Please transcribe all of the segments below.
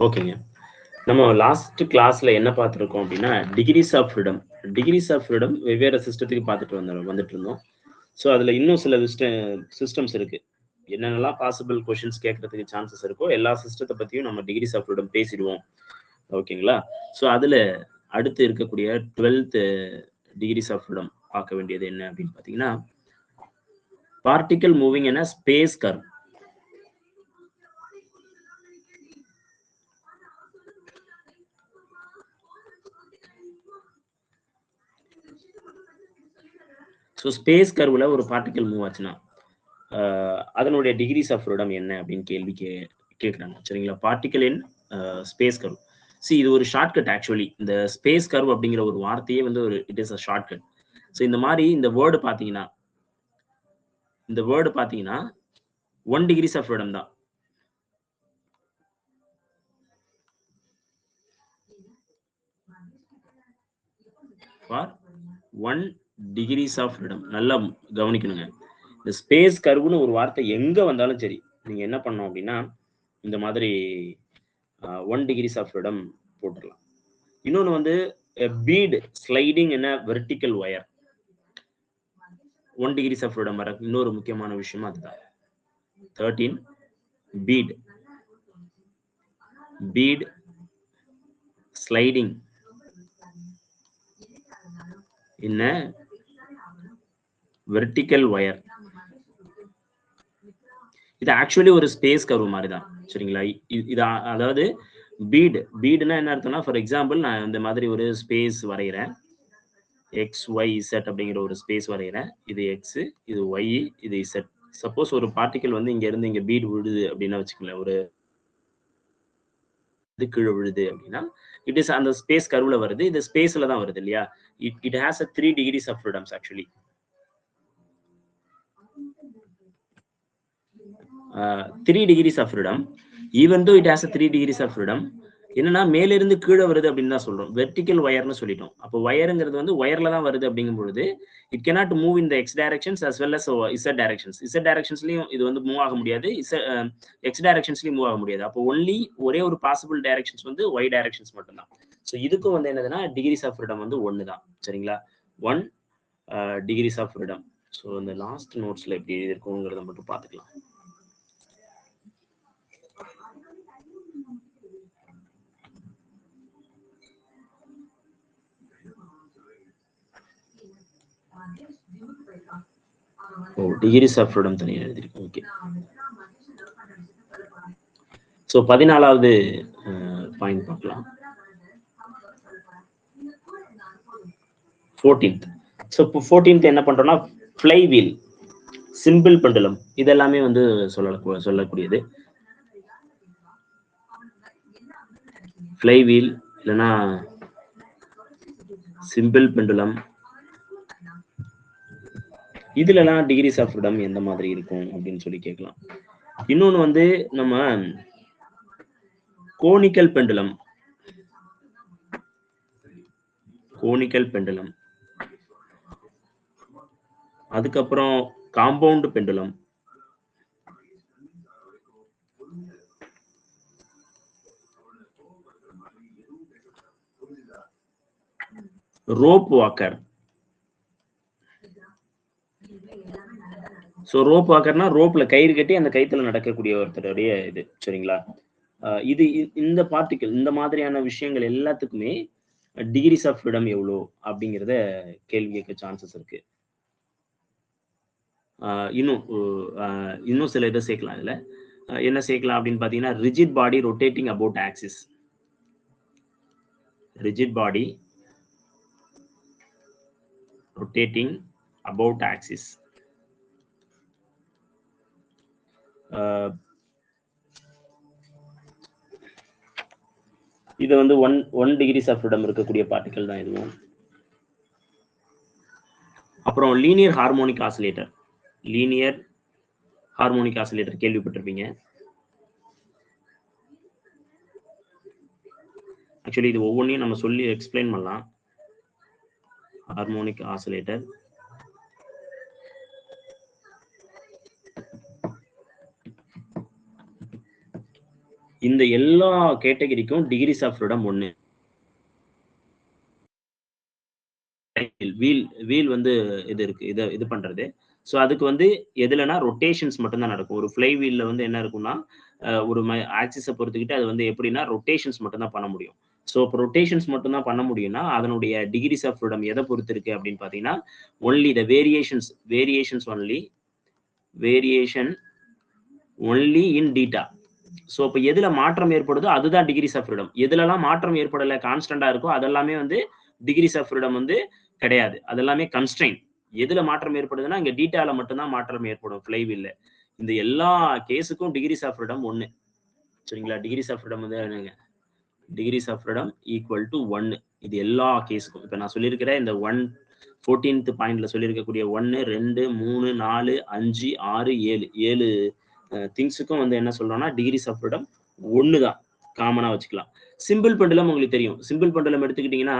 ஓகேங்க. நம்ம லாஸ்ட் கிளாஸ்ல என்ன பார்த்துருக்கோம் அப்படின்னா, degrees of freedom. Degrees of freedom வெவ்வேறு சிஸ்டத்துக்கு வந்துட்டு இருந்தோம். ஸோ அதுல இன்னும் சில சிஸ்டம்ஸ் இருக்கு. என்னென்னலாம் பாசிபிள் கொஸ்டின்ஸ் கேட்கறதுக்கு சான்சஸ் இருக்கோ எல்லா சிஸ்டத்தை பத்தியும் நம்ம டிகிரிஸ் ஆஃப் ஃப்ரீடம் பேசிடுவோம். ஓகேங்களா? ஸோ அதுல அடுத்து இருக்கக்கூடிய 12th டிகிரிஸ் ஆஃப் ஃப்ரீடம் பார்க்க வேண்டியது என்ன அப்படின்னு பார்த்தீங்கன்னா, particle moving in a space curve. So space கர்வ்ல ஒரு பார்ட்டிகல் மூவ் ஆச்சுன்னா அதனுடைய டிகிரிஸ் ஆஃப் ஃப்ரீடம் என்ன அப்படின்னு கேள்வி கேட்குறாங்க. சரிங்களா? Particle in space curve. இது ஒரு ஷார்ட்கட். ஆக்சுவலி இந்த ஸ்பேஸ் கர்வ் அப்படிங்கிற ஒரு வார்த்தையே வந்து ஒரு it is a shortcut. So இந்த மாதிரி இந்த வேர்டு பார்த்தீங்கன்னா 1 டிகிரிஸ் ஆஃப் ஃப்ரீடம் தான். For 1 degrees of freedom. நல்லா கவனிக்கணுங்க. இந்த ஸ்பேஸ் கர்வ்னு ஒரு வார்த்தை எங்க வந்தாலும் சரி, நீங்க என்ன பண்ணணும் அப்படின்னா இந்த மாதிரி 1 டிகிரிஸ் ஆஃப் ஃப்ரீடம் போட்டுடலாம். இன்னொன்று வந்து bead sliding in a vertical wire. 1 degrees of freedom வர இன்னொரு முக்கியமான விஷயம் அதுதான். 13 bead sliding in a vertical wire. இது ஆக்சுவலி ஒரு ஸ்பேஸ் கர்வ் மாதிரி தான். சரிங்களா? இது அதாவது பீடுனா என்ன அர்த்தம்னா, ஃபார் எக்ஸாம்பிள் நான் இந்த மாதிரி ஒரு ஸ்பேஸ் வரைகிறேன். எக்ஸ் ஒய் இசட் அப்படிங்கிற ஒரு ஸ்பேஸ் வரைகிறேன். இது எக்ஸ், இது ஒய், இது இசட். சப்போஸ் ஒரு பார்ட்டிகல் வந்து இங்க இருந்து இங்க பீட் விழுது அப்படின்னா வச்சுக்கோங்களேன், ஒரு இது கீழே விழுது அப்படின்னா இட் இஸ் அந்த ஸ்பேஸ் கர்வ்ல வருது. இது ஸ்பேஸ்ல தான் வருது இல்லையா? It has a 3 degrees of freedoms actually. 3 degrees of freedom. Even though it has a 3 degrees of freedom, என்னன்னா மேல இருந்து கீழே வருது அப்படின்னு தான் சொல்றோம். வெர்டிக்கல் வயர்னு சொல்லிட்டோம். அப்போ வயருங்கிறது வந்து வயர்ல தான் வருது அப்படிங்கும் பொழுது it cannot move in the x directions as well as z directions. Z டைரக்ஷன்ஸ்லயும் இது வந்து மூவ் ஆக முடியாது, எக்ஸ் டைரக்ஷன்ஸ்லயும் மூவ் ஆக முடியாது. அப்போ ஒன்லி ஒரே ஒரு பாசிபிள் டைரக்ஷன்ஸ் வந்து ஒய் டைரக்ஷன்ஸ் மட்டும்தான். ஸோ இதுக்கும் வந்து என்னதுன்னா டிகிரிஸ் ஆஃப் ஃப்ரீடம் வந்து 1 தான். சரிங்களா? 1 டிகிரிஸ் ஆஃப் ஃப்ரீடம். ஸோ இந்த லாஸ்ட் நோட்ஸ்ல எப்படி இருக்குங்கிறத மட்டும் பார்த்துக்கலாம். டிகிரிஸ் ஆஃப் ஃப்ரீடம் தனியாக எழுதிருக்கேன். ஓகே. ஸோ 14வது பாயிண்ட் பார்க்கலாம். 14th. ஸோ இப்போ 14th என்ன பண்றோம்னா ஃப்ளை வீல், சிம்பிள் பெண்டுலம், இதெல்லாமே வந்து சொல்லக்கூடியது. ஃப்ளை வீல் இல்லைன்னா சிம்பிள் பெண்டுலம், இதுலலாம் டிகிரிஸ் ஆஃப் ஃப்ரீடம் எந்த மாதிரி இருக்கும் அப்படின்னு சொல்லி கேட்கலாம். இன்னொன்று வந்து நம்ம கோனிக்கல் பெண்டுலம், அதுக்கப்புறம் compound pendulum, rope walker. So rope வாக்கர்னா ரோப்ல கயிறு கட்டி அந்த கயித்துல நடக்கக்கூடிய ஒருத்தருடைய இது. சரிங்களா? இது இந்த பார்ட்டிகல் இந்த மாதிரியான விஷயங்கள் எல்லாத்துக்குமே டிகிரிஸ் ஆஃப் ஃப்ரீடம் எவ்வளோ அப்படிங்கிறத கேள்வி கேட்க சான்சஸ் இருக்கு. இன்னும் சில இதை சேர்க்கலாம். இதுல என்ன சேர்க்கலாம் அப்படின்னு பார்த்தீங்கன்னா rigid body rotating about axis. Rigid body rotating about axis. இது வந்து 1 டிகிரிஸ் ஆஃப் ஃப்ரீடம் இருக்கக்கூடிய பார்ட்டிகல் தான் இதுவும். அப்புறம் linear harmonic oscillator. Linear harmonic oscillator கேள்விப்பட்டிருப்பீங்க. ஆக்சுவலி இது ஒவ்வொன்றையும் நம்ம சொல்லி எக்ஸ்பிளைன் பண்ணலாம். ஹார்மோனிக் ஆசிலேட்டர், இந்த எல்லா கேட்டகரிக்கும் டிகிரிஸ் ஆஃப் ஃப்ரீடம் 1. வீல் வந்து இது இருக்கு, இது பண்றது. ஸோ அதுக்கு வந்து எதுலனா ரொட்டேஷன்ஸ் மட்டும் தான் நடக்கும். ஒரு ஃப்ளை வீல்ல வந்து என்ன இருக்கும்னா ஒரு ஆக்சிஸை பொறுத்துக்கிட்டு அது வந்து எப்படின்னா ரொட்டேஷன்ஸ் மட்டும் தான் பண்ண முடியும். ஸோ இப்போ ரொட்டேஷன்ஸ் மட்டும் தான் பண்ண முடியும்னா அதனுடைய டிகிரிஸ் ஆஃப் ஃப்ரீடம் எதை பொறுத்து இருக்கு அப்படின்னு பார்த்தீங்கன்னா only the variations only in theta. So இப்போ எதுல மாற்றம் ஏற்படுதோ அதுதான் டிகிரிஸ் ஆஃப் ஃப்ரீடம். எதுலலாம் மாற்றம் ஏற்படலை கான்ஸ்டன்டா இருக்கோ அதெல்லாமே வந்து டிகிரிஸ் ஆஃப் ஃப்ரீடம் வந்து கிடையாது. அதெல்லாமே கன்ஸ்ட்ரெயின். எதுல மாற்றம் ஏற்படுதுன்னா இங்க டீட்டால மட்டும்தான் மாற்றம் ஏற்படும் ஃப்ளைவீல்ல. இந்த எல்லா கேஸுக்கும் டிகிரிஸ் ஆஃப் ஃப்ரீடம் 1. சரிங்களா? டிகிரிஸ் ஆஃப் ஃப்ரீடம் வந்து என்னங்க? Degrees of freedom equal to 1. இது எல்லா கேஸுக்கும். இப்போ நான் சொல்லியிருக்கிற இந்த 14th பாயிண்ட்ல சொல்லியிருக்கக்கூடிய 1, 2, 3, 4, 5, 6, 7 திங்ஸுக்கும் வந்து என்ன சொல்றோம்னா டிகிரிஸ் ஆஃப் ஃப்ரீடம் 1 தான். காமனா வச்சுக்கலாம். சிம்பிள் பெண்டுலம் உங்களுக்கு தெரியும். சிம்பிள் பெண்டுலம் எடுத்துக்கிட்டீங்கன்னா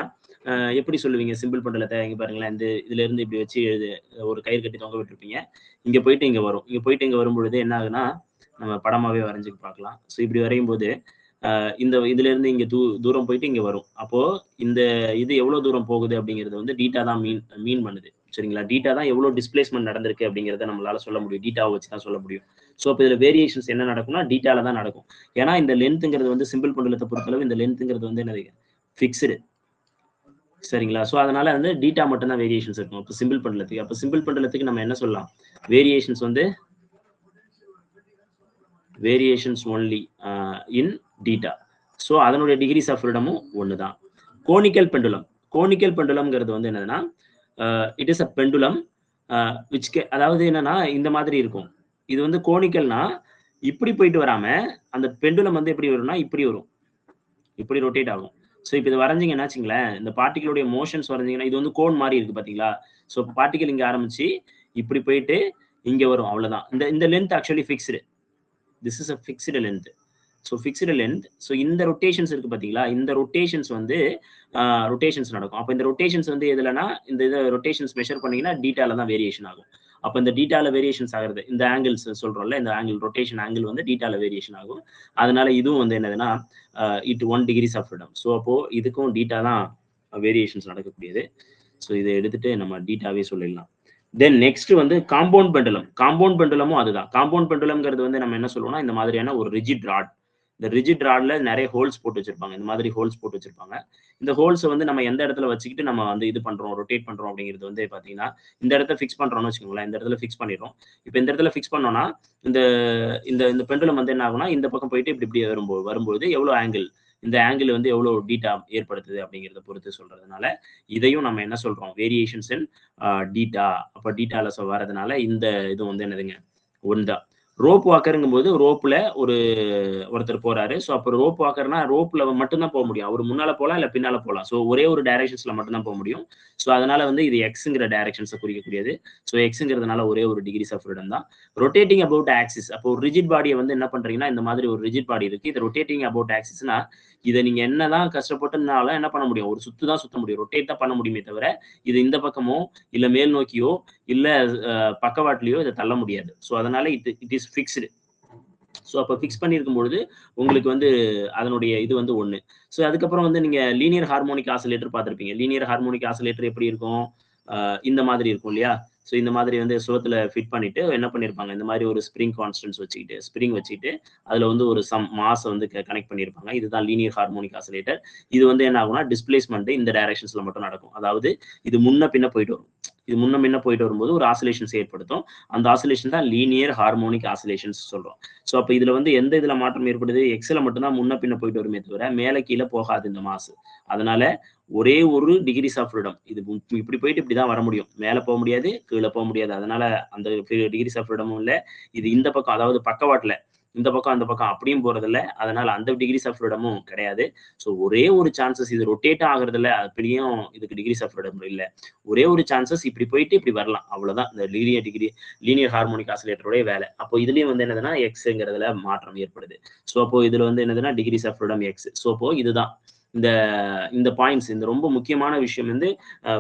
எப்படி சொல்லுவீங்க சிம்பிள் பெண்டுலத்தை? இங்க பாருங்களேன், இந்த இதுல இருந்து இப்படி வச்சு ஒரு கயிறு கட்டி தொங்க விட்டுருப்பீங்க. இங்க போயிட்டு இங்க வரும். இங்க போயிட்டு இங்க வரும்பொழுது என்ன ஆகுனா நம்ம படமாவே வரைஞ்சு பார்க்கலாம். ஸோ இப்படி வரையும் போது இந்த இதுல இருந்து இங்க தூரம் போயிட்டு இங்க வரும். அப்போ இந்த இது எவ்வளவு தூரம் போகுது அப்படிங்கிறது வந்து டீட்டா தான் மீன் பண்ணுது. சரிங்களா? டீட்டா தான் எவ்வளவு டிஸ்பிளேஸ்மெண்ட் நடந்திருக்கு அப்படிங்கிறத நம்மளால சொல்ல முடியும். டீட்டாவை வச்சு தான் சொல்ல முடியும். ஸோ இப்போ இதுல வேரியேஷன்ஸ் என்ன நடக்கும்னா டீட்டால தான் நடக்கும். ஏன்னா இந்த லென்த்ங்கிறது வந்து சிம்பிள் பெண்டுலத்தை பொறுத்தளவு இந்த லென்த்ங்கிறது வந்து என்னது ஃபிக்ஸ்டு. சரிங்களா? ஸோ அதனால வந்து டீட்டா மட்டும் தான் வேரியேஷன்ஸ் இருக்கும். இப்போ சிம்பிள் பெண்டுலத்துக்கு. அப்போ சிம்பிள் பெண்டுலத்துக்கு நம்ம என்ன சொல்லலாம்? Variations only in theta. So அதனுடைய டிகிரிஸ் ஆஃப் ஃப்ரீடமும் 1 தான். கோனிக்கல் பெண்டுலம்ங்கிறது வந்து என்னதுன்னா இட் இஸ் அ பெண்டுலம் அதாவது என்னன்னா இந்த மாதிரி இருக்கும். இது வந்து கோனிக்கல்னா இப்படி போயிட்டு வராம அந்த பெண்டுலம் வந்து எப்படி வரும்னா இப்படி வரும், இப்படி ரொட்டேட் ஆகும். ஸோ இப்போ இது வரைஞ்சிங்கன்னா வச்சுங்களேன், இந்த பார்ட்டிகளுடைய மோஷன்ஸ் வரைஞ்சிங்கன்னா இது வந்து கோன் மாதிரி இருக்கு பார்த்தீங்களா? ஸோ பார்ட்டிகல் இங்கே ஆரம்பிச்சு இப்படி போயிட்டு இங்கே வரும், அவ்வளோதான். இந்த length actually fixed. This is a fixed length. So fixed length. So இந்த ரொட்டேஷன்ஸ் இருக்கு பார்த்தீங்களா? இந்த ரொட்டேஷன்ஸ் வந்து ரொட்டேஷன்ஸ் நடக்கும். அப்போ இந்த ரொட்டேஷன்ஸ் வந்து எதுலனா இந்த இதை ரொட்டேஷன்ஸ் மெஷர் பண்ணீங்கன்னா டீட்டால தான் வேரியேஷன் ஆகும். அப்போ இந்த டீட்டால வேரியேஷன்ஸ் ஆகுறது இந்த ஆங்கிள்ஸ் சொல்றோம்ல, இந்த ஆங்கிள் ரொட்டேஷன் ஆங்கிள் வந்து டீட்டால வேரியேஷன் ஆகும். அதனால இதுவும் வந்து என்னதுன்னா it 1 degrees of freedom. So அப்போ இதுக்கும் டீட்டா தான் வேரியேஷன்ஸ் நடக்கக்கூடியது. ஸோ இதை எடுத்துட்டு நம்ம டீட்டாவே சொல்லிடலாம். தென் நெக்ஸ்ட் வந்து காம்பவுண்ட் பெண்டுலமும் அதுதான். காம்பவுண்ட் பெண்டுலம்ங்கிறது வந்து நம்ம என்ன சொல்லுவோம்னா இந்த மாதிரியான ஒரு ரிஜிட் ராட். இந்த ரிஜிட் ராட்ல நிறைய ஹோல்ஸ் போட்டு வச்சிருப்பாங்க. இந்த மாதிரி ஹோல்ஸ் போட்டு வச்சிருப்பாங்க. இந்த ஹோல்ஸை வந்து நம்ம எந்த இடத்துல வச்சுக்கிட்டு நம்ம வந்து இது பண்றோம், ரொட்டேட் பண்றோம் அப்படிங்கிறது வந்து பாத்தீங்கன்னா இந்த இடத்துல ஃபிக்ஸ் பண்றோம்னு வச்சுக்கோங்களேன். இந்த இடத்துல ஃபிக்ஸ் பண்ணிடுறோம். இப்போ இந்த இடத்துல ஃபிக்ஸ் பண்ணோம்னா இந்த இந்த பெண்டுலம் வந்து என்ன ஆகும்னா இந்த பக்கம் போயிட்டு இப்படி வரும்போது எவ்வளவு ஆங்கிள், இந்த ஆங்கிள் வந்து எவ்வளவு டீட்டா ஏற்படுத்துது அப்படிங்கிறத பொறுத்து சொல்றதுனால இதையும் நம்ம என்ன சொல்றோம்? வேரியேஷன்ஸ் இன் டீட்டா. அப்போ டீட்டால வரதுனால இந்த இது வந்து என்னதுங்க? 1 தான். ரோப் வாக்கருங்கும் போது ரோப்ல ஒருத்தர் போறாரு. ஸோ அப்போ ரோப் வாக்கர்னா ரோப்ல மட்டும்தான் போக முடியும். அவர் முன்னால போகலாம் இல்ல பின்னால போகலாம். ஸோ ஒரே ஒரு டைரக்ஷன்ஸ்ல மட்டும்தான் போக முடியும். ஸோ அதனால வந்து இது எக்ஸ்ங்கிற டைரக்ஷன்ஸை குறிக்கக்கூடியது. ஸோ எக்ஸ்ங்கிறதுனால ஒரே ஒரு டிகிரிஸ் ஆஃப் ஃப்ரீடம் தான். Rotating about axis. அப்போ ஒரு ரிஜிட் பாடியை வந்து என்ன பண்றீங்கன்னா இந்த மாதிரி ஒரு ரிஜிட் பாடி இருக்கு. இது ரொட்டேட்டிங் அபவுட் ஆக்சிஸ்னா இதை நீங்க என்னதான் கஷ்டப்பட்டுனாலும் என்ன பண்ண முடியும்? ஒரு சுத்து தான் சுத்த முடியும், ரொட்டேட் தான் பண்ண முடியுமே தவிர இது இந்த பக்கமோ இல்ல மேல் நோக்கியோ இல்ல பக்கவாட்டிலையோ இதை தள்ள முடியாது. ஸோ அதனால இட் இஸ் ஃபிக்ஸ்டு. ஸோ அப்போ ஃபிக்ஸ் பண்ணியிருக்கும் பொழுது உங்களுக்கு வந்து அதனுடைய இது வந்து 1. ஸோ அதுக்கப்புறம் வந்து நீங்க லீனியர் ஹார்மோனிக் ஆசிலேட்டர் பார்த்துருப்பீங்க. லீனியர் ஹார்மோனிக் ஆசிலேட்டர் எப்படி இருக்கும்? இந்த மாதிரி இருக்கும் இல்லையா? ஸோ இந்த மாதிரி வந்து சுவத்துல ஃபிட் பண்ணிட்டு என்ன பண்ணியிருப்பாங்க? இந்த மாதிரி ஒரு ஸ்ப்ரிங் கான்ஸ்டன்ஸ் வச்சுக்கிட்டு அதுல வந்து ஒரு மாஸ் வந்து கனெக்ட் பண்ணியிருப்பாங்க. இதுதான் லீனியர் ஹார்மோனிக் ஆசிலேட்டர். இது வந்து என்ன ஆகும்னா டிஸ்பிளேஸ்மெண்ட் இந்த டைரக்ஷன்ஸ்ல மட்டும் நடக்கும். அதாவது இது முன்ன பின்ன போயிட்டு வரும். இது முன்ன பின்ன போயிட்டு வரும்போது ஒரு ஆசிலேஷன்ஸ் ஏற்படுத்தும். அந்த ஆசிலேஷன் தான் லீனியர் ஹார்மோனிக் ஆசிலேஷன்ஸ் சொல்றோம். ஸோ அப்போ இதுல வந்து எந்த இதுல மாற்றம் ஏற்படுது? எக்ஸ்ல மட்டும்தான் முன்ன பின்ன போயிட்டு வருமே தவிர மேல கீழே போகாது இந்த மாஸ். அதனால ஒரே ஒரு டிகிரிஸ் ஆஃப் ஃப்ரீடம். இது இப்படி போயிட்டு இப்படிதான் வர முடியும். மேல போக முடியாது, கீழே போக முடியாது. அதனால அந்த டிகிரிஸ் ஆஃப் ஃப்ரீடமும் இல்லை. இது இந்த பக்கம் அதாவது பக்கவாட்டுல இந்த பக்கம் அந்த பக்கம் அப்படியும் போறது இல்லை. அதனால அந்த டிகிரிஸ் ஆஃப் ஃப்ரீடமும் கிடையாது. ஸோ ஒரே ஒரு சான்சஸ் இது ரொட்டேட் ஆகுறது இல்லை. அப்படியும் இதுக்கு டிகிரிஸ் ஆஃப் ஃப்ரீடம் இல்லை. ஒரே ஒரு சான்சஸ் இப்படி போயிட்டு இப்படி வரலாம், அவ்வளவுதான் இந்த லீனியர் ஹார்மோனிக் ஆசிலேட்டருடைய வேலை. அப்போ இதுலயும் வந்து என்னதுன்னா எக்ஸ்ங்கிறதுல மாற்றம் ஏற்படுது. ஸோ அப்போ இதுல வந்து என்னதுன்னா degrees of freedom X. So அப்போ இதுதான் இந்த பாயிண்ட்ஸ், இந்த ரொம்ப முக்கியமான விஷயம் வந்து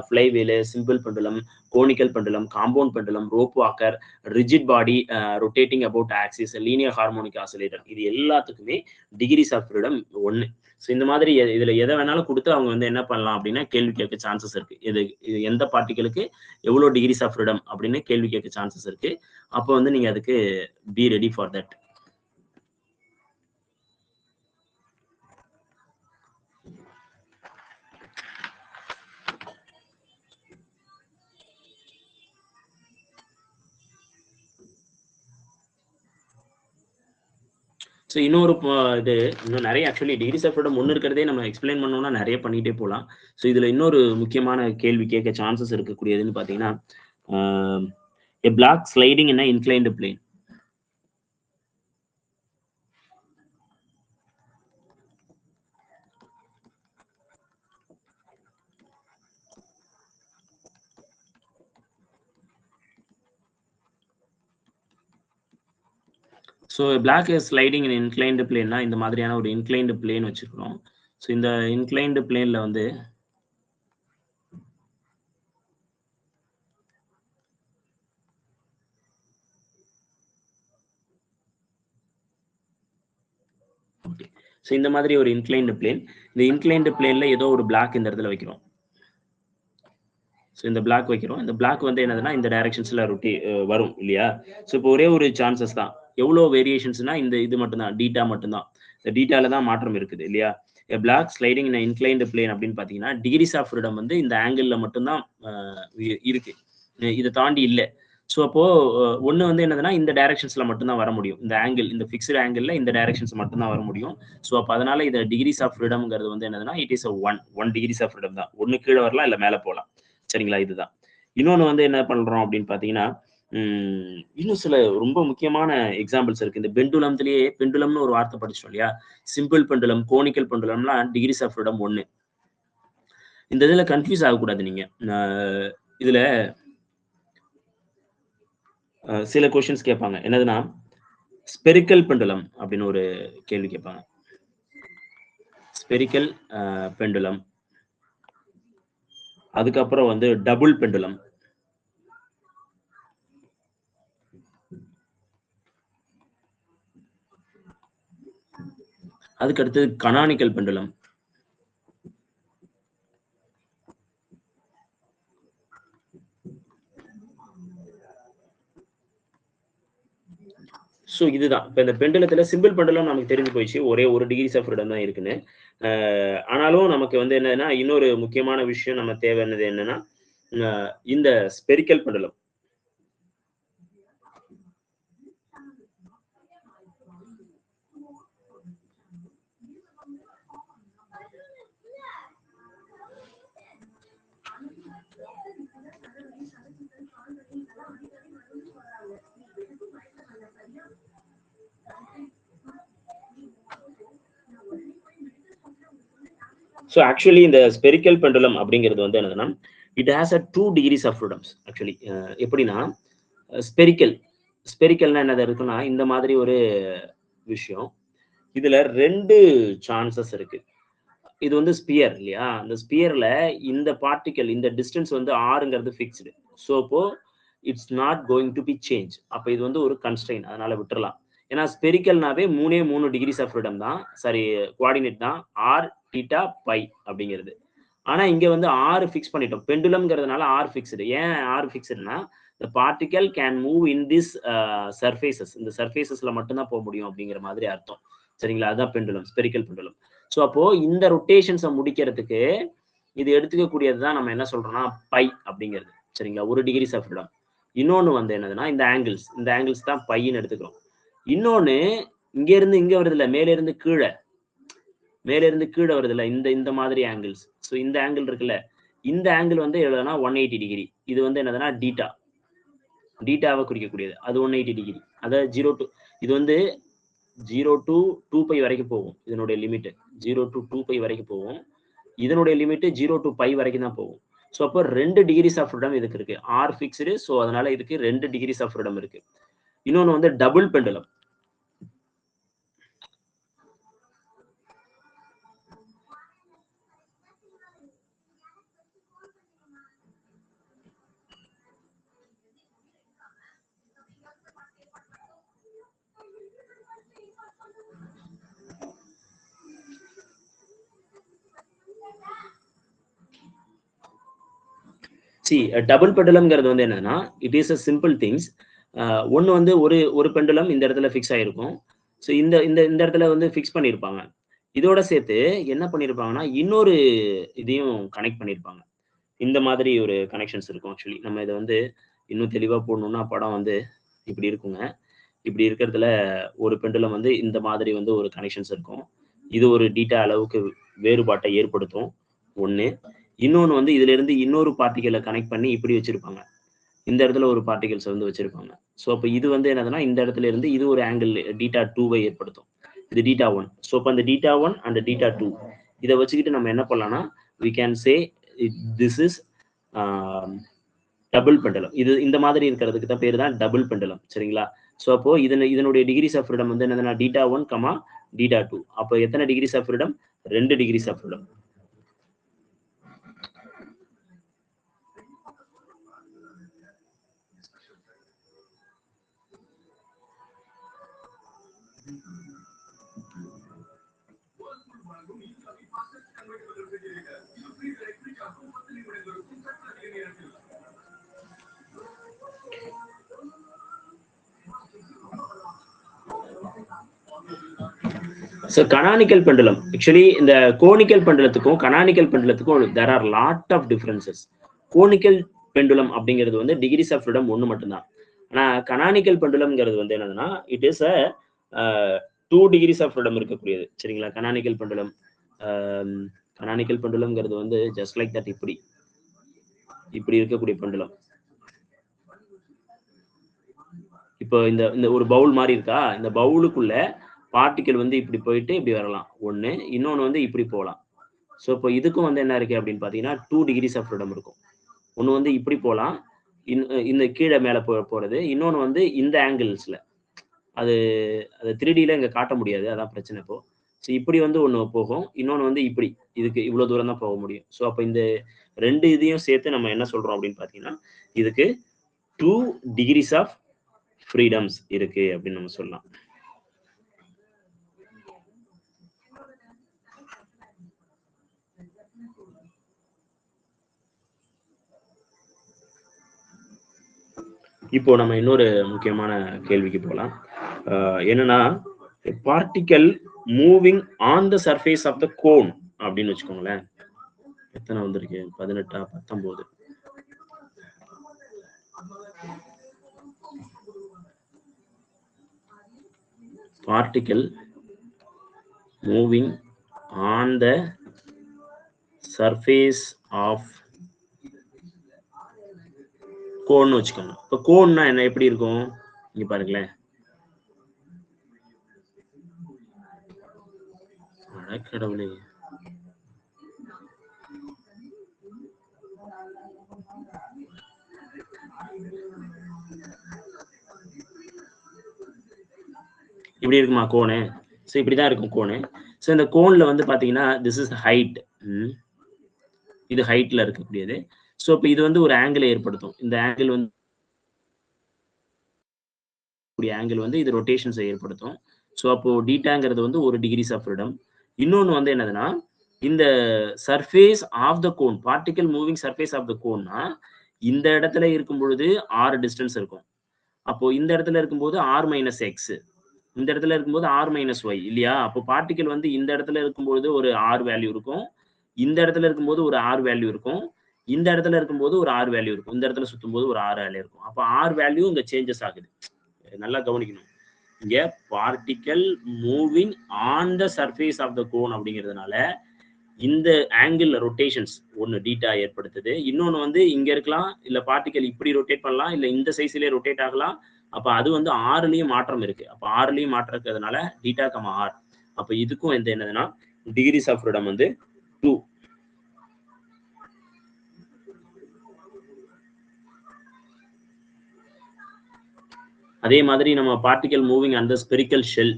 flywheel, simple pendulum, conical pendulum, compound pendulum, rope walker, rigid body, rotating about axis, linear harmonic oscillator, இது எல்லாத்துக்குமே டிகிரிஸ் ஆஃப் ஃப்ரீடம் 1. ஸோ இந்த மாதிரி இதுல எதை வேணாலும் கொடுத்து அவங்க வந்து என்ன பண்ணலாம் அப்படின்னா கேள்வி கேட்க சான்சஸ் இருக்கு. இது எந்த பார்ட்டிகளுக்கு எவ்வளோ டிகிரிஸ் ஆஃப் ஃப்ரீடம் அப்படின்னு கேள்வி கேட்க சான்சஸ் இருக்கு. அப்போ வந்து நீங்க அதுக்கு be ready for that. So இன்னொரு இது இன்னும் நிறைய ஆக்சுவலி டிகிரிஸ் ஆஃப் ஃப்ரீடம் 1 இருக்கிறதே நம்ம எக்ஸ்பிளைன் பண்ணோம்னா நிறைய பண்ணிட்டே போகலாம். ஸோ இதுல இன்னொரு முக்கியமான கேள்வி கேட்க சான்சஸ் இருக்கக்கூடியதுன்னு பார்த்தீங்கன்னா a block sliding in an inclined plane. So block is sliding in inclined பிளேன்னா இந்த மாதிரியான ஒரு இன்க்ளைன்டு பிளேன் வச்சுக்கிறோம். ஸோ இந்த இன்க்ளைன்டு பிளேன்ல வந்து ஸோ இந்த மாதிரி ஒரு இன்க்ளைன்டு பிளேன், இந்த இன்க்ளைன்டு பிளேன்ல ஏதோ ஒரு பிளாக் இந்த இடத்துல வைக்கிறோம். ஸோ இந்த பிளாக் வைக்கிறோம். இந்த பிளாக் வந்து என்னதுன்னா இந்த டைரக்ஷன்ஸ்ல வரும் இல்லையா? ஸோ இப்போ ஒரே ஒரு சான்சஸ் தான். எவ்வளோ வேரியேஷன்ஸ்னா இந்த இது மட்டும்தான், டீட்டா மட்டும்தான். இந்த டீட்டால தான் மாற்றம் இருக்குது இல்லையா? Black sliding in inclined plane அப்படின்னு பார்த்தீங்கன்னா டிகிரிஸ் ஆஃப் ஃப்ரீடம் வந்து இந்த ஆங்கிள் மட்டும்தான் இருக்கு. இதை தாண்டி இல்லை. ஸோ அப்போ ஒன்று வந்து என்னதுன்னா இந்த டைரக்ஷன்ஸ்ல மட்டும்தான் வர முடியும். இந்த ஆங்கிள், இந்த ஃபிக்ஸ்டு ஆங்கிள் இந்த டைரக்ஷன்ஸ் மட்டும்தான் வர முடியும். ஸோ அப்போ அதனால இந்த டிகிரிஸ் ஆஃப் ஃப்ரீடம்ங்கிறது வந்து என்னதுன்னா it is one degrees of freedom தான். ஒன்று கீழே வரலாம், இல்லை மேலே போகலாம். சரிங்களா? இதுதான். இன்னொன்று வந்து என்ன பண்றோம் அப்படின்னு பார்த்தீங்கன்னா இன்னும் சில ரொம்ப முக்கியமான எக்ஸாம்பிள்ஸ் இருக்கு. இந்த பெண்டுலம்லயே பெண்டுலம்னு ஒரு வார்த்தை படிச்சோம் இல்லையா? சிம்பிள் பெண்டுலம், கோனிக்கல் பெண்டுலம்லாம் டிகிரிஸ் ஆஃப் ஃப்ரீடம் 1. இந்த இதுல கன்ஃபியூஸ் ஆகக்கூடாது நீங்க. இதுல சில கொஸ்டின்ஸ் கேட்பாங்க. என்னதுன்னா ஸ்பெரிக்கல் பெண்டுலம் அப்படின்னு ஒரு கேள்வி கேட்பாங்க. ஸ்பெரிக்கல் பெண்டுலம், அதுக்கப்புறம் வந்து டபுள் பெண்டுலம், அதுக்கு அடுத்தது கனானிக்கல் பெண்டுலம், ஸோ இதுதான். இப்போ இந்த பெண்டுலத்துல சிம்பிள் பெண்டுலம் நமக்கு தெரிஞ்சு போயிடுச்சு, ஒரே ஒரு டிகிரிஸ் ஆஃப் ஃப்ரீடம் தான் இருக்குன்னு. ஆனாலும் நமக்கு வந்து என்னன்னா இன்னொரு முக்கியமான விஷயம் நம்ம தேவையானது என்னன்னா இந்த ஸ்பெரிக்கல் பெண்டுலம். ஸோ ஆக்சுவலி இந்த ஸ்பெரிக்கல் பெண்டுலம் அப்படிங்கிறது வந்து என்னதுன்னா it has a 2 degrees of freedoms. Actually எப்படின்னா ஸ்பெரிக்கல்னா என்னது இருக்குன்னா இந்த மாதிரி ஒரு விஷயம். இதுல 2 சான்சஸ் இருக்கு. இது வந்து ஸ்பியர் இல்லையா? அந்த ஸ்பியர்ல இந்த பார்ட்டிகல், இந்த டிஸ்டன்ஸ் வந்து ஆறுங்கிறது ஃபிக்ஸ்டு. ஸோ அப்போ it's not going to be change. அப்போ இது வந்து ஒரு கன்ஸ்ட்ரெயின், அதனால விட்டுறலாம். ஏன்னா ஸ்பெரிக்கல்னாவே 3 டிகிரிஸ் ஆஃப் ஃப்ரீடம் தான், சாரி குவாடினேட் தான், ஆர் தீட்டா பை அப்படிங்கிறது. ஆனா இங்க வந்து ஆர் ஃபிக்ஸ் பண்ணிட்டோம். பெண்டுலம்ங்கிறதுனால ஆர் ஃபிக்ஸ்டு. ஏன் R ஃபிக்ஸ்டுனா the particle can move in this surfaces, இந்த சர்ஃபேசஸ்ல மட்டும்தான் போக முடியும் அப்படிங்கிற மாதிரி அர்த்தம். சரிங்களா? அதுதான் பெண்டுலம், ஸ்பெரிக்கல் பெண்டுலம். ஸோ அப்போ இந்த ரொட்டேஷன்ஸை முடிக்கிறதுக்கு இது எடுத்துக்கக்கூடியது தான் நம்ம என்ன சொல்றோம்னா பை அப்படிங்கிறது. சரிங்களா? 1 டிகிரிஸ் ஆஃப் ஃப்ரீடம். இன்னொன்று வந்து என்னதுன்னா இந்த ஆங்கிள்ஸ் தான் பைன்னு எடுத்துக்கிறோம். இன்னொன்று இங்க இருந்து இங்க வருது இல்லை, மேல இருந்து கீழே வருது இல்லை, இந்த மாதிரி ஆங்கிள்ஸ். ஸோ இந்த ஆங்கிள் இருக்குல்ல, இந்த ஆங்கிள் வந்து எழுதுனா 180 டிகிரி. இது வந்து என்னதுன்னா டீட்டாவை குறிக்கக்கூடியது. அது 180 டிகிரி. அதாவது 0 to இது வந்து 0 to 2π வரைக்கும் போகும். இதனுடைய லிமிட் 0 to 2π வரைக்கும் போகும். இதனுடைய லிமிட் 0 to π வரைக்கும் தான் போகும். ஸோ அப்போ 2 டிகிரிஸ் ஆஃப் ஃப்ரீடம் இதுக்கு இருக்கு. R fixed. ஸோ அதனால இதுக்கு 2 டிகிரிஸ் ஆஃப் ஃப்ரீடம் இருக்கு. இன்னொன்று வந்து டபுள் பெண்டுலம். டபுள் பெண்டுலம்ங்கிறது வந்து என்னன்னா it is a simple things. ஒன்று வந்து ஒரு பெண்டுலம் இந்த இடத்துல ஃபிக்ஸ் ஆயிருக்கும். ஸோ இந்த இந்த இந்த இடத்துல வந்து ஃபிக்ஸ் பண்ணியிருப்பாங்க. இதோட சேர்த்து என்ன பண்ணியிருப்பாங்கன்னா இன்னொரு இதையும் கனெக்ட் பண்ணியிருப்பாங்க. இந்த மாதிரி ஒரு கனெக்ஷன்ஸ் இருக்கும். ஆக்சுவலி நம்ம இதை வந்து இன்னும் தெளிவாக போடணும்னா படம் வந்து இப்படி இருக்குங்க. இப்படி இருக்கிறதுல ஒரு பெண்டுலம் வந்து இந்த மாதிரி வந்து ஒரு கனெக்ஷன்ஸ் இருக்கும். இது ஒரு டீட்டா அளவுக்கு வேறுபாட்டை ஏற்படுத்தும் ஒன்று. இன்னொன்று வந்து இதுல இருந்து இன்னொரு பார்ட்டிகளை கனெக்ட் பண்ணி இப்படி வச்சிருப்பாங்க. இந்த இடத்துல ஒரு பார்ட்டிகல்ஸ் வந்து வச்சிருப்பாங்க. ஸோ அப்போ இது வந்து என்னதுன்னா இந்த இடத்துல இருந்து இது ஒரு ஆங்கிள் டீட்டா 2வை ஏற்படுத்தும். இது டீட்டா 1. ஸோ அப்போ அந்த டீட்டா 1 அண்ட் டீட்டா 2 இதை வச்சுக்கிட்டு நம்ம என்ன பண்ணலாம்னா we can say this is double பெண்டலம். இது இந்த மாதிரி இருக்கிறதுக்கு தான் பேர் தான் டபுள் பெண்டலம். சரிங்களா? ஸோ அப்போ இதனுடைய டிகிரிஸ் ஆஃப் ஃப்ரீடம் வந்து என்னதுன்னா டீட்டா 1 கமா டீட்டா 2. அப்போ எத்தனை degrees of freedom? 2 degrees of freedom. So canonical pendulum, actually இந்த conical pendulத்துக்கும் canonical pendulத்துக்கும் there are lot of differences. conical pendulum அப்படிங்கிறது வந்து degrees of freedom ஒன்று மட்டும்தான். ஆனா canonical pendulumங்கிறது வந்து என்னன்னா it is a 2 degrees of freedom இருக்கக்கூடியது. சரிங்களா? canonical pendulum canonical pendulumங்கிறது வந்து just like that இப்படி இருக்கக்கூடிய pendulum. இப்போ இந்த ஒரு பவுல் மாதிரி இருக்கா, இந்த பவுலுக்குள்ள பார்ட்டிகல் வந்து இப்படி போயிட்டு இப்படி வரலாம் ஒன்று, இன்னொன்று வந்து இப்படி போகலாம். ஸோ இப்போ இதுக்கும் வந்து என்ன இருக்கு அப்படின்னு பார்த்தீங்கன்னா 2 டிகிரிஸ் ஆஃப் ஃப்ரீடம் இருக்கும். ஒன்று வந்து இப்படி போகலாம், இந்த கீழே மேலே போகிறது, இன்னொன்று வந்து இந்த ஆங்கிள்ஸில். அது 3Dல இங்கே காட்ட முடியாது, அதான் பிரச்சனை இப்போ. ஸோ இப்படி வந்து ஒன்று போகும், இன்னொன்று வந்து இப்படி, இதுக்கு இவ்வளோ தூரம் தான் போக முடியும். ஸோ அப்போ இந்த 2 இதையும் சேர்த்து நம்ம என்ன சொல்கிறோம் அப்படின்னு பார்த்தீங்கன்னா இதுக்கு 2 டிகிரிஸ் ஆஃப் ஃப்ரீடம்ஸ் இருக்கு அப்படின்னு நம்ம சொல்லலாம். இப்போ நம்ம இன்னொரு முக்கியமான கேள்விக்கு போகலாம். என்னன்னா particle moving on the surface of the cone அப்படின்னு வச்சுக்கோங்களேன். எத்தனை வந்திருக்கு? 18 19. Particle moving on the surface of கோன்னு வச்சுக்கோங்க. இப்போ கோன்னா என்ன, எப்படி இருக்கும் இங்க பாருங்களேன். கடவுளே, இப்படி இருக்குமா கோனு? ஸோ இப்படிதான் இருக்கும் கோனு. ஸோ இந்த கோன்ல வந்து பாத்தீங்கன்னா திஸ் இஸ் ஹைட், இது ஹைட்ல இருக்கக்கூடியது. ஸோ இப்போ இது வந்து ஒரு ஆங்கிளை ஏற்படுத்தும். இந்த ஆங்கிள் வந்து இது ரொட்டேஷன்ஸை ஏற்படுத்தும். ஸோ அப்போ டீட்டாங்கிறது வந்து 1 டிகிரிஸ் ஆஃப் ஃப்ரீடம். இன்னொன்று வந்து என்னதுன்னா இந்த surface of the cone, particle moving surface of the கோன்னா இந்த இடத்துல இருக்கும் பொழுது r டிஸ்டன்ஸ் இருக்கும். அப்போ இந்த இடத்துல இருக்கும்போது r மைனஸ் எக்ஸ், இந்த இடத்துல இருக்கும்போது r மைனஸ் ஒய் இல்லையா? அப்போ பார்ட்டிகல் வந்து இந்த இடத்துல இருக்கும்போது ஒரு r வேல்யூ இருக்கும், இந்த இடத்துல இருக்கும்போது ஒரு r வேல்யூ இருக்கும், இந்த இடத்துல இருக்கும்போது ஒரு r வேல்யூ இருக்கும், இந்த இடத்துல சுத்தும் போது ஒரு r வேல்யூ இருக்கும். அப்போ r வேல்யூ இங்க சேஞ்சஸ் ஆகுது. நல்லா கவனிக்கணும். இங்க particle moving on the surface of the cone அப்படிங்கிறதுனால இந்த ஆங்கிள் ரொட்டேஷன்ஸ் ஒன்று டீட்டா ஏற்படுத்துது. இன்னொன்று வந்து இங்க இருக்கலாம், இல்ல பார்ட்டிகல் இப்படி ரொட்டேட் பண்ணலாம், இல்ல இந்த சைஸ்லயே ரொட்டேட் ஆகலாம். அப்ப அது வந்து ஆறுலயும் மாற்றம் இருக்கு. அப்ப ஆறுலயும் மாற்றம் இருக்கிறதுனால டீட்டா கமா ஆர். அப்ப இதுக்கும் எந்த என்னதுன்னா டிகிரிஸ் ஆஃப் ஃப்ரீடம் வந்து 2. அதே மாதிரி நம்ம பார்ட்டிகல் மூவிங் அந்த ஸ்பெரிக்கல் ஷெல்,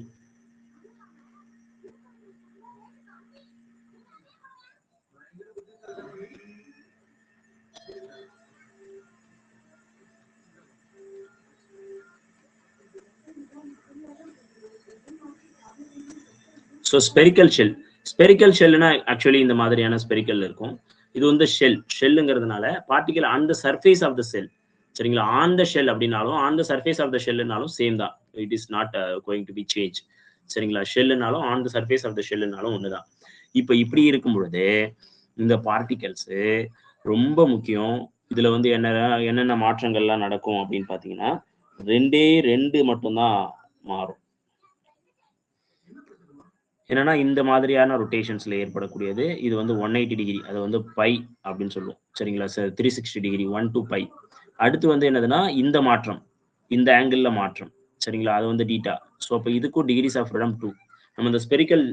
ஸோ ஸ்பெரிக்கல் ஷெல்னா ஆக்சுவலி இந்த மாதிரியான ஸ்பெரிக்கல் இருக்கும். இது வந்து ஷெல்லுங்கிறதுனால particle on the surface of the cell. சரிங்களா? ஆன் த ஷெல் அப்படின்னாலும் on the surface of the ஷெல்லுனாலும் சேம் தான். It is not going to be change. சரிங்களா? ஷெல்லுனாலும் on the surface of the ஷெல்லுனாலும் ஒண்ணுதான். இப்ப இப்படி இருக்கும் பொழுது இந்த பார்ட்டிகல்ஸ் ரொம்ப முக்கியம். இதுல வந்து என்னென்ன மாற்றங்கள்லாம் நடக்கும் அப்படின்னு பாத்தீங்கன்னா 2 மட்டும்தான் மாறும். என்னன்னா இந்த மாதிரியான ரொட்டேஷன்ஸ்ல ஏற்படக்கூடியது இது வந்து 180 டிகிரி, அது வந்து பை அப்படின்னு சொல்லுவோம். சரிங்களா சார்? 360 degree 1 to by. அடுத்து வந்து என்னதுன்னா இந்த மாற்றம், இந்த ஆங்கிள் மாற்றம். சரிங்களா? அது வந்து டீட்டா. ஸோ அப்போ இதுக்கும் டிகிரிஸ் ஆஃப் ஃப்ரீடம் 2. நம்ம இந்த ஸ்பெரிக்கல்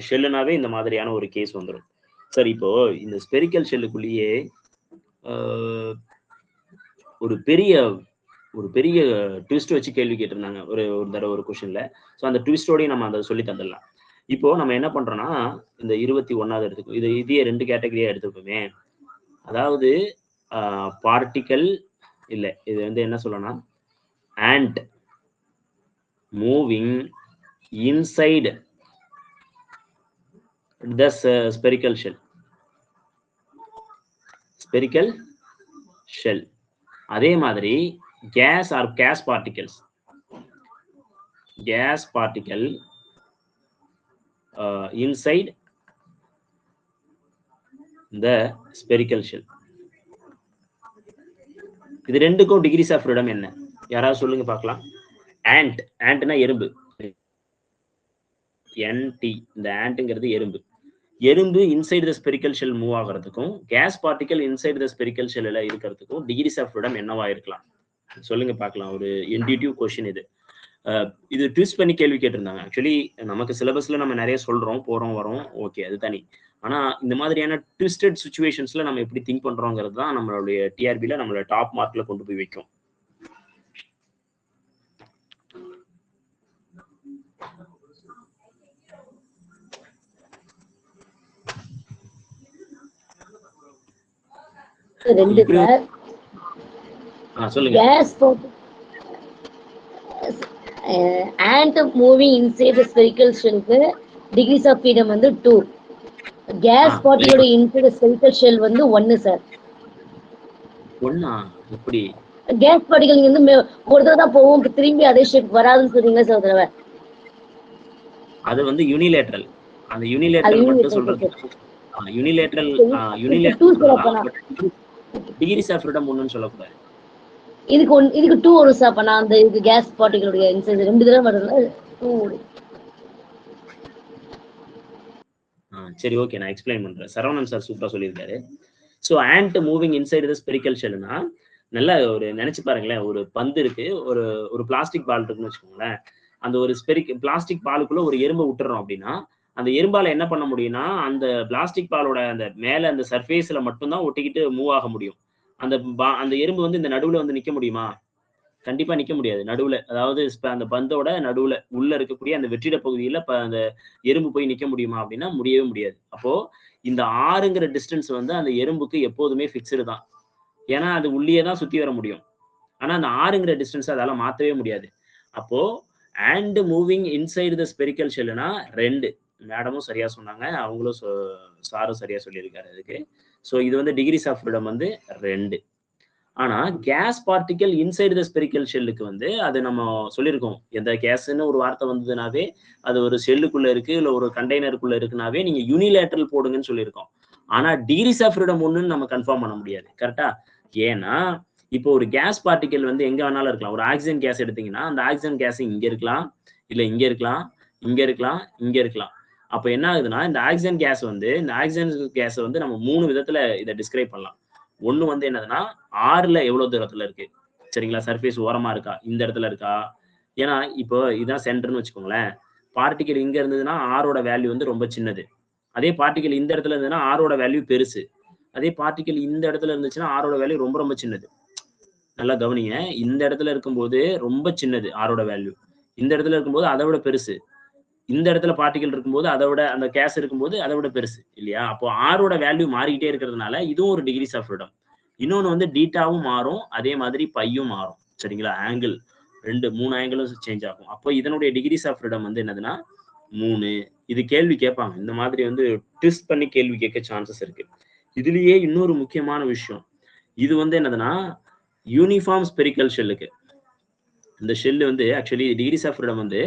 ஷெல்லுனாவே இந்த மாதிரியான ஒரு கேஸ் வந்துடும். சரி, இப்போ இந்த ஸ்பெரிக்கல் ஷெல்லுக்குள்ளேயே ஒரு பெரிய ட்விஸ்ட் வச்சு கேள்வி கேட்டிருந்தாங்க ஒரு தடவை ஒரு கொஸ்டின்ல. ஸோ அந்த ட்விஸ்டோடய நம்ம அதை சொல்லி தந்துடலாம். இப்போ நம்ம என்ன பண்றோம்னா இந்த 21வது எடுத்துக்கோ, இதையே 2 கேட்டகரியா எடுத்துக்கோமே. அதாவது பார்ட்டிக்கல் இல்ல, இது வந்து என்ன சொல்லலாம், ant moving inside the spherical shell. அதே மாதிரி case or case particle inside the spherical shell. இது ரெண்டுக்கும் டிகிரிஸ் ஆஃப் ஃப்ரீடம் என்ன? யாராவது சொல்லுங்க பார்க்கலாம். ஆண்ட்னா எறும்பு, NT. இந்த ஆண்ட்ங்கிறது எறும்பு inside the spherical shell move ஆகிறதுக்கும் gas particle inside the spherical ஷெல்ல இருக்கிறதுக்கும் டிகிரிஸ் ஆஃப் ஃப்ரீடம் என்னவா இருக்கலாம்? சொல்லுங்க பார்க்கலாம். ஒரு இன்ட்யூட்டிவ் கொஸ்டின் இது. இது ட்விஸ்ட் பண்ணி கேள்வி கேட்டிருந்தாங்க. ஆக்சுவலி நமக்கு சிலபஸ்ல நம்ம நிறைய சொல்றோம், போறோம், வரோம், ஓகே, அது தனி. ஆனா இந்த மாதிரியான ட்விஸ்டட் சிச்சுவேஷன்ஸ்ல நம்ம எப்படி திங்க் பண்றோங்கிறது தான் நம்மளுடைய டிஆர்பில நம்மளோட டாப் மார்க்ல கொண்டு போய் வைக்கும். சொல்லுங்க. ant moving inside the spherical shell க்கு degrees of freedom வந்து 2. gas particle inside the spherical shell வந்து 1 சார். 1ஆ? எப்படி? gas particle வந்து ஒரு தடவை தான் போகும், திரும்பி அதே ஷேப் வராதுன்னு சொல்றீங்க சார். தடவை அது வந்து யூனிலேட்டரல். அந்த யூனிலேட்டரல் மட்டும் சொல்றது. யூனிலேட்டரல் டிகிரிஸ் ஆஃப் ஃப்ரீடம் 1ன்னு சொல்லக்கூடாது. இதுக்கு 2 வரும் சார். அப்ப நான் அந்த இது கேஸ் பார்ட்டிகளுடைய இன்சைட் 2 தடவை வருதுல 2. சரி, ஓகே, நான் எக்ஸ்பிளைன் பண்றேன். சரவணன் சார் சூப்பரா சொல்லியிருக்காரு. So ant moving inside the spherical ஷெல்னா நல்லா ஒரு நினைச்சு பாருங்களேன். ஒரு பந்து இருக்கு, ஒரு பிளாஸ்டிக் பால் இருக்குன்னு வச்சுக்கோங்களேன். அந்த ஒரு பிளாஸ்டிக் பாலுக்குள்ள ஒரு எறும்பை விட்டுறோம் அப்படின்னா அந்த எறும்பால என்ன பண்ண முடியும்னா அந்த பிளாஸ்டிக் பாலோட அந்த மேல அந்த சர்ஃபேஸ்ல மட்டும்தான் ஒட்டிக்கிட்டு மூவ் ஆக முடியும். அந்த எறும்பு வந்து இந்த நடுவுல வந்து நிக்க முடியுமா? கண்டிப்பா நிக்க முடியாது. நடுவுல, அதாவது அந்த பந்தோட நடுவுல உள்ள இருக்கக்கூடிய அந்த வெற்றிட பகுதியில அந்த எறும்பு போய் நிக்க முடியுமா அப்படின்னா முடியவே முடியாது. அப்போ இந்த 6ங்கிற டிஸ்டன்ஸ் வந்து அந்த எறும்புக்கு எப்போதுமே பிக்ஸ்டு தான். ஏன்னா அது உள்ளே தான் சுத்தி வர முடியும். ஆனா அந்த 6ங்கிற டிஸ்டன்ஸ் அதால மாத்தவே முடியாது. அப்போ and moving inside the spherical ஷெல்னா 2. மேடமும் சரியா சொன்னாங்க, அவங்களும் சாரும் சரியா சொல்லியிருக்காரு அதுக்கு. ஸோ இது வந்து டிகிரிஸ் ஆஃப் ஃப்ரீடம் வந்து 2. ஆனா gas particle inside the spherical ஷெல்லுக்கு வந்து அது நம்ம சொல்லியிருக்கோம். எந்த கேஸ்ன்னு ஒரு வார்த்தை வந்ததுனாவே அது ஒரு ஷெல்லுக்குள்ள இருக்கு, இல்ல ஒரு கண்டெய்னருக்குள்ள இருக்குனாவே நீங்க யூனிலேட்டரல் போடுங்கன்னு சொல்லியிருக்கோம். ஆனா டிகிரிஸ் ஆஃப் ஃப்ரீடம் 1ன்னு நம்ம கன்ஃபார்ம் பண்ண முடியாது. கரெக்டா? ஏன்னா இப்போ ஒரு கேஸ் பார்ட்டிகல் வந்து எங்க வேணாலும் இருக்கலாம். ஒரு ஆக்சிஜன் கேஸ் எடுத்தீங்கன்னா அந்த ஆக்சிஜன் கேஸ் இங்க இருக்கலாம், இல்ல இங்க இருக்கலாம், இங்க இருக்கலாம், இங்க இருக்கலாம். அப்ப என்ன ஆகுதுன்னா இந்த ஆக்சிஜன் கேஸ் வந்து நம்ம 3 விதத்துல இதை டிஸ்கிரைப் பண்ணலாம். ஒண்ணு வந்து என்னதுன்னா ஆறுல எவ்வளவு தூரத்துல இருக்கு, சரிங்களா? சர்ஃபேஸ் ஓரமா இருக்கா, இந்த இடத்துல இருக்கா? ஏன்னா இப்போ இதான் சென்டர்னு வச்சுக்கோங்களேன். பார்ட்டிகல் இங்க இருந்ததுன்னா ஆரோட வேல்யூ வந்து ரொம்ப சின்னது. அதே பார்ட்டிகல் இந்த இடத்துல இருந்ததுன்னா ஆரோட வேல்யூ பெருசு. அதே பார்ட்டிகல் இந்த இடத்துல இருந்துச்சுன்னா ஆரோட வேல்யூ ரொம்ப ரொம்ப சின்னது. நல்லா கவனிங்க. இந்த இடத்துல இருக்கும்போது ரொம்ப சின்னது ஆரோட வேல்யூ, இந்த இடத்துல இருக்கும்போது அதை விட பெருசு, இந்த இடத்துல பார்ட்டிகல் இருக்கும்போது அதை விட, அந்த கேஸ் இருக்கும்போது அதை விட பெருசு இல்லையா? அப்போ ஆரோட வேல்யூ மாறிக்கிட்டே இருக்கிறதுனால இதுவும் ஒரு டிகிரிஸ் ஆஃப் ஃப்ரீடம். இன்னொன்னு வந்து டீட்டாவும் மாறும், அதே மாதிரி பையும் மாறும். சரிங்களா? ஆங்கிள் 3 ஆங்கிளும் சேஞ்ச் ஆகும். அப்போ இதனுடைய டிகிரிஸ் ஆஃப் ஃப்ரீடம் வந்து என்னதுன்னா 3. இது கேள்வி கேட்பாங்க. இந்த மாதிரி வந்து ட்விஸ்ட் பண்ணி கேள்வி கேட்க சான்சஸ் இருக்கு. இதுலயே இன்னொரு முக்கியமான விஷயம், இது வந்து என்னதுன்னா யூனிஃபார்ம் ஸ்பெரிக்கல் ஷெல்லுக்கு. இந்த ஷெல் வந்து ஆக்சுவலி டிகிரிஸ் ஆஃப் ஃப்ரீடம் வந்து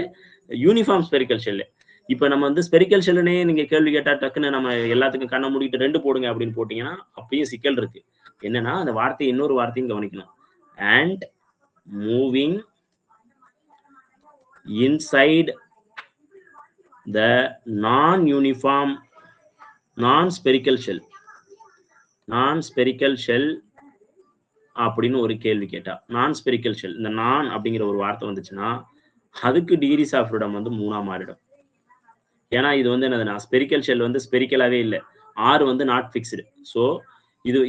யூனிஃபார்ம் ஸ்பெரிக்கல் ஷெல். இப்ப நம்ம வந்து ஸ்பெரிக்கல் ஷெல்லுனே நீங்க கேள்வி கேட்டா டக்குன்னு நம்ம எல்லாத்துக்கும் கண்ண மூடிட்டு 2 போடுங்க அப்படின்னு போட்டீங்கன்னா அப்பயும் சிக்கல் இருக்கு. என்னன்னா அந்த வார்த்தை இன்னொரு வார்த்தையும் கவனிக்கணும். And moving inside the non-uniform non-spherical shell அப்படின்னு ஒரு கேள்வி கேட்டா நான் ஸ்பெரிக்கல் ஷெல், இந்த நான் அப்படிங்கிற ஒரு வார்த்தை வந்துச்சுன்னா அதுக்கு டிகிரிஸ் ஆஃப் ஃப்ரீடம் வந்து 3ஆ மாறிடும். ஏன்னா இது வந்து என்னதுன்னா ஸ்பெரிக்கல் ஷெல் வந்து ஸ்பெரிக்கலாவே இல்லை, ஆர் வந்து நாட் ஃபிக்ஸ்டு. ஸோ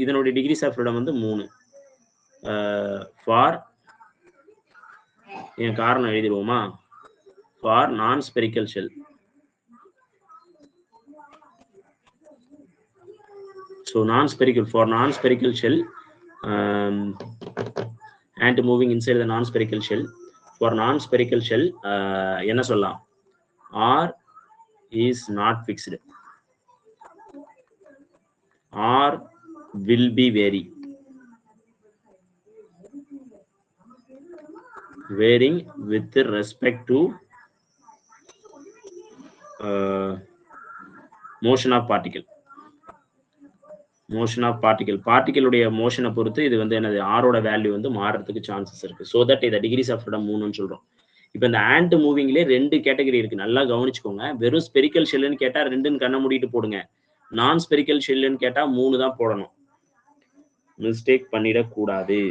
இதனுடைய டிகிரிஸ் ஆஃப் ஃப்ரீடம் வந்து 3. ஃபார் என் காரணம் எழுதிடுவோமா, ஃபார் நான் spherical shell. So for non-spherical shell and moving inside the non-spherical shell, for non-spherical shell என்ன சொல்லலாம், R is not fixed, R will be varying with respect to motion of particle. Motion of பார்ட்டிகளுடைய மோஷனை பொறுத்து இது வந்து என்னது ஆரோட value வந்து மாறதுக்கு சான்சஸ் இருக்கு. ஸோ தட் இதை டிகிரிஸ் ஆஃப் ஃப்ரீடம் 3ன்னு சொல்றோம். இப்போ இந்த ஆண்ட் மூவிங்லேயே 2 கேட்டகரி இருக்கு, நல்லா கவனிச்சுக்கோங்க. வெறும் ஸ்பெரிக்கல் ஷெல்லுன்னு கேட்டா 2ன்னு கண்ண மூடிட்டு போடுங்க, நான் ஸ்பெரிக்கல் ஷெல்லுன்னு கேட்டா 3 தான் போடணும். மிஸ்டேக் பண்ணிடக்கூடாது.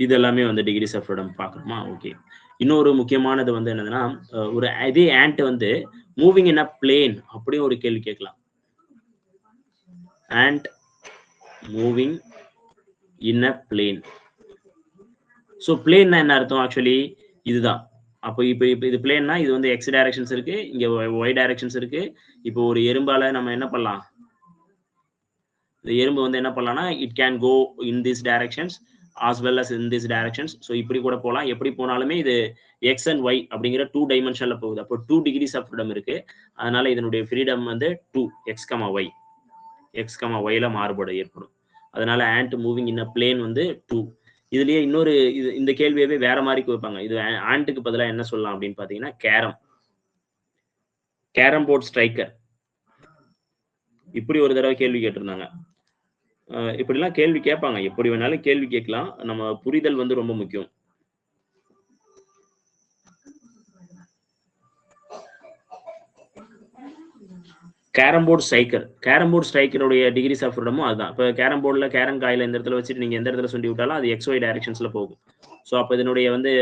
இது எல்லாமே வந்து டிகிரிஸ் ஆஃப் ஃப்ரீடம் பார்க்கணுமா? ஓகே. இன்னொரு முக்கியமானது வந்து என்னதுன்னா, ஒரு இதே ஆண்ட் வந்து மூவிங் இன் அ பிளேன் அப்படியும் ஒரு கேள்வி கேட்கலாம். Ant moving in a plane. So பிளேன்னா என்ன அர்த்தம்? ஆக்சுவலி இதுதான். அப்போ இப்போ இது பிளேன்னா இது வந்து எக்ஸ் டைரக்ஷன்ஸ் இருக்கு, இங்க ஒய் டைரக்ஷன்ஸ் இருக்கு. இப்போ ஒரு எறும்பால நம்ம என்ன பண்ணலாம், இந்த எறும்பு வந்து என்ன பண்ணலாம்னா it can go in this directions as well as in this directions. So இப்படி கூட போலாம். எப்படி போனாலுமே இது x and y அப்படிங்கிற 2 டைமென்ஷன்ல போகுது. அப்போ 2 டிகிரிஸ் ஆஃப் ஃப்ரீடம் இருக்கு. அதனால இதனுடைய ஃப்ரீடம் வந்து 2 x, y. x, yல மாறுபாடு ஏற்படும். அதனால and moving in a plane வந்து 2. இதுலயே இன்னொரு இந்த கேள்வியவே வேற மாதிரி வைப்பாங்க. இது ஆண்ட்டுக்கு பதிலாக என்ன சொல்லலாம் அப்படின்னு பாத்தீங்கன்னா கேரம் போர்ட் ஸ்ட்ரைக்கர். இப்படி ஒரு தடவை கேள்வி கேட்டிருந்தாங்க. இப்படிலாம் கேள்வி கேட்பாங்க, எப்படி வேணாலும் கேள்வி கேட்கலாம். நம்ம புரிதல் வந்து ரொம்ப முக்கியம். கேரம் போர்ட் ஸ்ட்ரைக்கருடைய டிகிரிஸ் ஆஃப் ஃப்ரீடமும் அதுதான். இப்போ கேரம் போர்டில் கேரம் காயில இந்த இடத்துல வச்சுட்டு நீங்க எந்த இடத்துல சுண்டி விட்டாலும் அது XY டைரக்ஷன்ஸ்ல போகும். ஸோ அப்போ இதனுடைய வந்து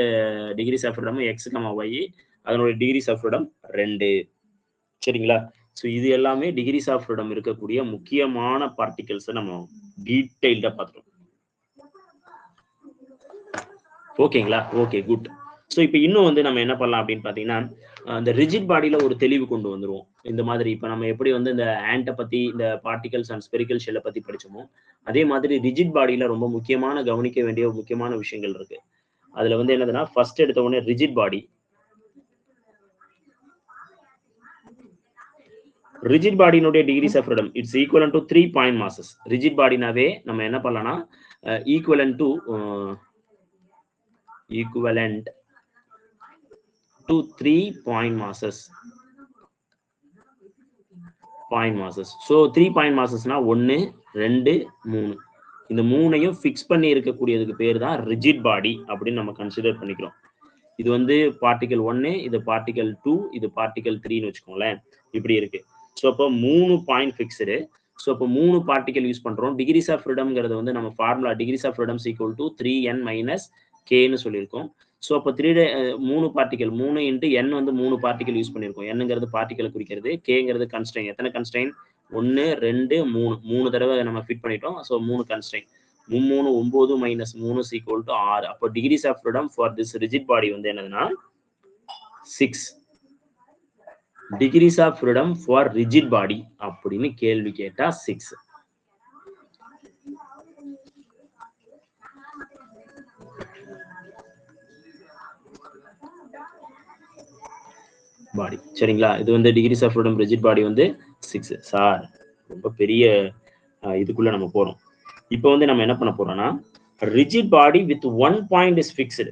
டிகிரிஸ் ஆஃப் ஃப்ரீடமும் X, Y, அதனுடைய டிகிரிஸ் ஆஃப் ஃப்ரீடம் 2. சரிங்களா? ஸோ இது எல்லாமே டிகிரிஸ் ஆஃப் ஃப்ரீடம் இருக்கக்கூடிய முக்கியமான பார்ட்டிகல்ஸை நம்ம டீடைல்டா பார்த்துட்டோம். ஓகேங்களா? Okay, good. ஸோ இப்போ இன்னும் வந்து நம்ம என்ன பண்ணலாம் அப்படின்னு பார்த்தீங்கன்னா, அந்த ரிஜிட் பாடியில ஒரு தெளிவு கொண்டு வந்துருவோம். இந்த மாதிரி இப்போ நம்ம எப்படி வந்து இந்த ஆண்ட்டை பத்தி, இந்த பார்ட்டிகல்ஸ் அண்ட் ஸ்பெரிக்கல் ஷெல்லை பத்தி படிச்சோமோ, அதே மாதிரி ரிஜிட் பாடியில ரொம்ப முக்கியமான கவனிக்க வேண்டிய முக்கியமான விஷயங்கள் இருக்கு. அதுல வந்து என்னதுன்னா, ஃபர்ஸ்ட் எடுத்த உடனே ரிஜிட் பாடியினுடைய degrees of freedom it's equivalent to 3 point masses. Rigid பாடினாவே நம்ம என்ன பண்ணலாம்னா equivalent to 3 point masses. So 3 point மாசஸ்னா 1, 2, 3. இந்த 3ஐயும் ஃபிக்ஸ் பண்ணி இருக்கக்கூடியதுக்கு பேர் தான் ரிஜிட் பாடி அப்படின்னு நம்ம கன்சிடர் பண்ணிக்கிறோம். இது வந்து பார்ட்டிகல் 1, இது பார்ட்டிகல் 2, இது பார்ட்டிகல் 3ன்னு வச்சுக்கோங்களேன். இப்படி இருக்கு. ஸோ அப்போ 3 பாயிண்ட் ஃபிக்ஸ்டு. ஸோ அப்போ 3 பார்ட்டிகல் யூஸ் பண்றோம். டிகிரிஸ் ஆஃப் ஃப்ரீடம்ங்கிறது வந்து நம்ம formula degrees of freedom equal to 3n minus கேன்னு சொல்லியிருக்கோம். ஸோ அப்போ 3 பார்ட்டிகல் 3 இன்ட்டு n வந்து 3 பார்ட்டிகல் யூஸ் பண்ணியிருக்கோம். என்னங்கிறது பார்ட்டிகலை குறிக்கிறது, கேங்கிறது கன்ஸ்ட்ரெயின். எத்தனை கன்ஸ்ட்ரெயின்? 1, 2, 3 தடவை நம்ம ஃபிட் பண்ணிட்டோம். So 3 constraint. 3 9 minus 3 equal to 6. அப்போ degrees of freedom for this rigid body வந்து என்னதுன்னா 6. Degrees of freedom for rigid body அப்படின்னு கேள்வி கேட்டா 6. பாடி. சரிங்களா? இது வந்து degrees of freedom rigid body வந்து 6. சார் ரொம்ப பெரிய இதுக்குள்ள நம்ம போறோம். இப்போ வந்து நம்ம என்ன பண்ண போறோம்னா rigid body with 1 point is fixed.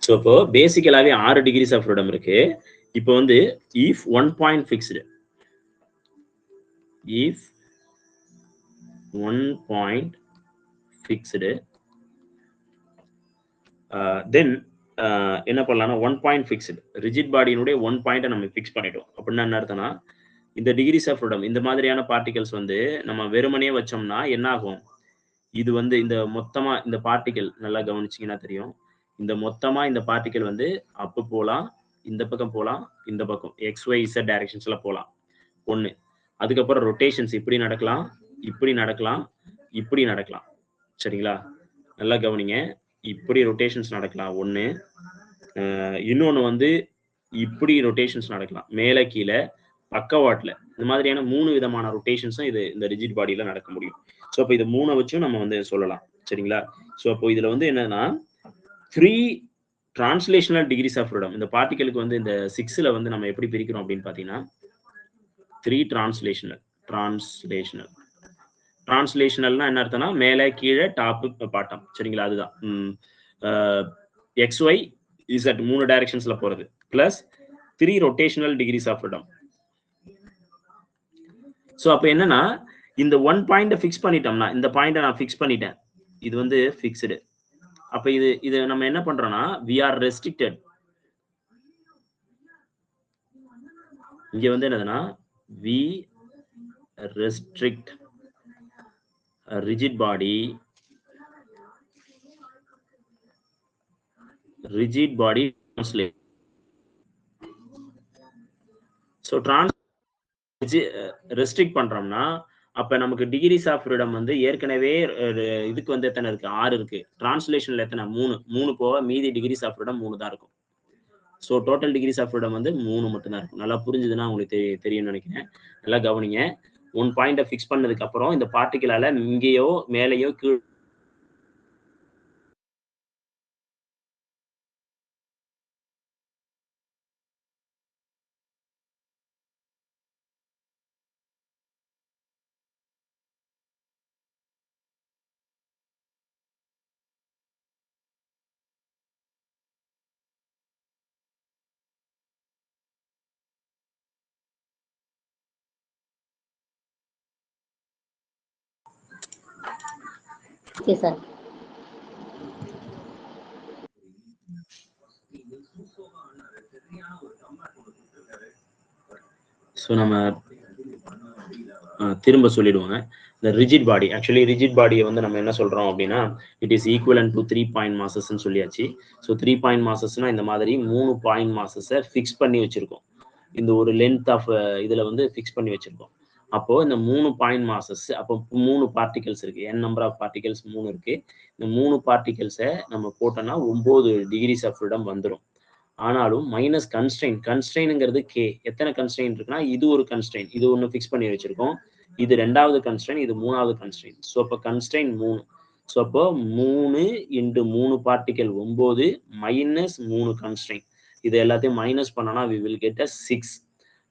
So இப்போ பேசிக்கலாவே 6 டிகிரிஸ் ஆஃப் ஃப்ரீடம் இருக்கு. இப்போ வந்து if 1 point fixed, if 1 point fixed, then என்ன பண்ணலாம்னா 1 பாயிண்ட் ஃபிக்ஸ்டு ரிஜிட் பாடியினுடைய 1 பாயிண்ட்டை நம்ம ஃபிக்ஸ் பண்ணிட்டோம். அப்படின்னா என்ன அர்த்தம்னா இந்த டிகிரிஸ் ஆஃப் ஃப்ரீடம் இந்த மாதிரியான பார்ட்டிகல்ஸ் வந்து நம்ம வெறுமனே வச்சோம்னா என்ன ஆகும்? இது வந்து இந்த மொத்தமா இந்த பார்ட்டிகல் நல்லா கவனிச்சீங்கன்னா தெரியும். இந்த மொத்தமா இந்த பார்ட்டிகல் வந்து அப்பு போலாம், இந்த பக்கம் போலாம், இந்த பக்கம் XYZ டைரக்ஷன்ஸ்ல போலாம். ஒண்ணு. அதுக்கப்புறம் ரொட்டேஷன்ஸ் இப்படி நடக்கலாம், இப்படி நடக்கலாம், இப்படி நடக்கலாம். சரிங்களா? நல்லா கவனிங்க. இப்படி ரொட்டேஷன்ஸ் நடக்கலாம் ஒண்ணு. இன்னொன்னு வந்து இப்படி ரொட்டேஷன்ஸ் நடக்கலாம். மேலே கீழே பக்கவாட்டுல இந்த மாதிரியான 3 விதமான ரொட்டேஷன்ஸும் இது இந்த ரிஜிட் பாடியில நடக்க முடியும். ஸோ அப்போ இது 3 வச்சும் நம்ம வந்து சொல்லலாம். சரிங்களா? ஸோ அப்போ இதுல வந்து என்னன்னா 3 டிரான்ஸ்லேஷனல் டிகிரிஸ் ஆஃப் ஃப்ரீடம். இந்த பார்ட்டிகளுக்கு வந்து இந்த 6ல வந்து நம்ம எப்படி பிரிக்கிறோம் அப்படின்னு பாத்தீங்கன்னா 3 டிரான்ஸ்லேஷனல்னா என்ன அர்த்தம்னா மேலே கீழே டாப் பாட்டம். சரிங்களா? அதுதான் XY Z 3 டைரக்ஷன்ஸ்ல போறது plus 3 rotational degrees of freedom. So அப்போ என்னன்னா இந்த 1 பாயிண்ட ஃபிக்ஸ் பண்ணிட்டோம்னா இந்த பாயிண்ட நான் ஃபிக்ஸ் பண்ணிட்டேன். இது வந்து ஃபிக்ஸ்டு. அப்ப இது நம்ம என்ன பண்றோம்னா we are restricted. இங்க வந்து என்னதுன்னா we restrict a rigid body translate. So restrict பண்றோம்னா அப்ப நமக்கு டிகிரிஸ் ஆஃப் ஃப்ரீடம் வந்து ஏற்கனவே இதுக்கு வந்து எத்தனை இருக்கு? 6 இருக்கு. டிரான்ஸ்லேஷன்ல எத்தனை? 3 போக மீதி டிகிரிஸ் ஆஃப் ஃப்ரீடம் 3 தான் இருக்கும். So total degrees of freedom வந்து 3 மட்டும் தான் இருக்கும். நல்லா புரிஞ்சுதுன்னா உங்களுக்கு தெரியும்னு நினைக்கிறேன். நல்லா கவனிங்க. 1 பாயிண்ட ஃபிக்ஸ் பண்ணதுக்கு அப்புறம் இந்த பார்ட்டிகலால இங்கேயோ மேலேயோ கீழ் ஓகே சார். ஸோ நம்ம திரும்ப சொல்லிடுவாங்க. இந்த ரிஜிட் பாடி ஆக்சுவலி ரிஜிட் பாடியை வந்து நம்ம என்ன சொல்றோம் அப்படின்னா it is equivalent to 3 point மாசஸ்ன்னு சொல்லியாச்சு. ஸோ 3 பாயிண்ட் மாசஸ்னா இந்த மாதிரி 3 பாயிண்ட் மாசஸை ஃபிக்ஸ் பண்ணி வச்சிருக்கோம். இந்த ஒரு லென்த் ஆஃப் இதுல வந்து ஃபிக்ஸ் பண்ணி வச்சிருக்கோம். அப்போ இந்த 3 பாயிண்ட் மாசஸ் அப்போ 3 பார்ட்டிகல்ஸ் இருக்கு. n நம்பர் ஆஃப் பார்ட்டிகல்ஸ் 3 இருக்கு. இந்த 3 பார்ட்டிகல்ஸை நம்ம போட்டோம்னா 9 டிகிரிஸ் ஆஃப் ஃப்ரீடம் வந்துடும். ஆனாலும் மைனஸ் கன்ஸ்ட்ரெயின்ங்கிறது கே. எத்தனை கன்ஸ்ட்ரெயின் இருக்குன்னா இது ஒரு கன்ஸ்ட்ரெயின், இது ஒன்று ஃபிக்ஸ் பண்ணி வச்சிருக்கோம். இது 2வது கன்ஸ்ட்ரெயின், இது 3வது கன்ஸ்ட்ரெயின். ஸோ அப்போ கன்ஸ்ட்ரெயின் 3. ஸோ அப்போ 3 × 3 பார்ட்டிகல் 9 மைனஸ் 3 கன்ஸ்ட்ரெயின். இது எல்லாத்தையும் மைனஸ் பண்ணனா we will get a 6.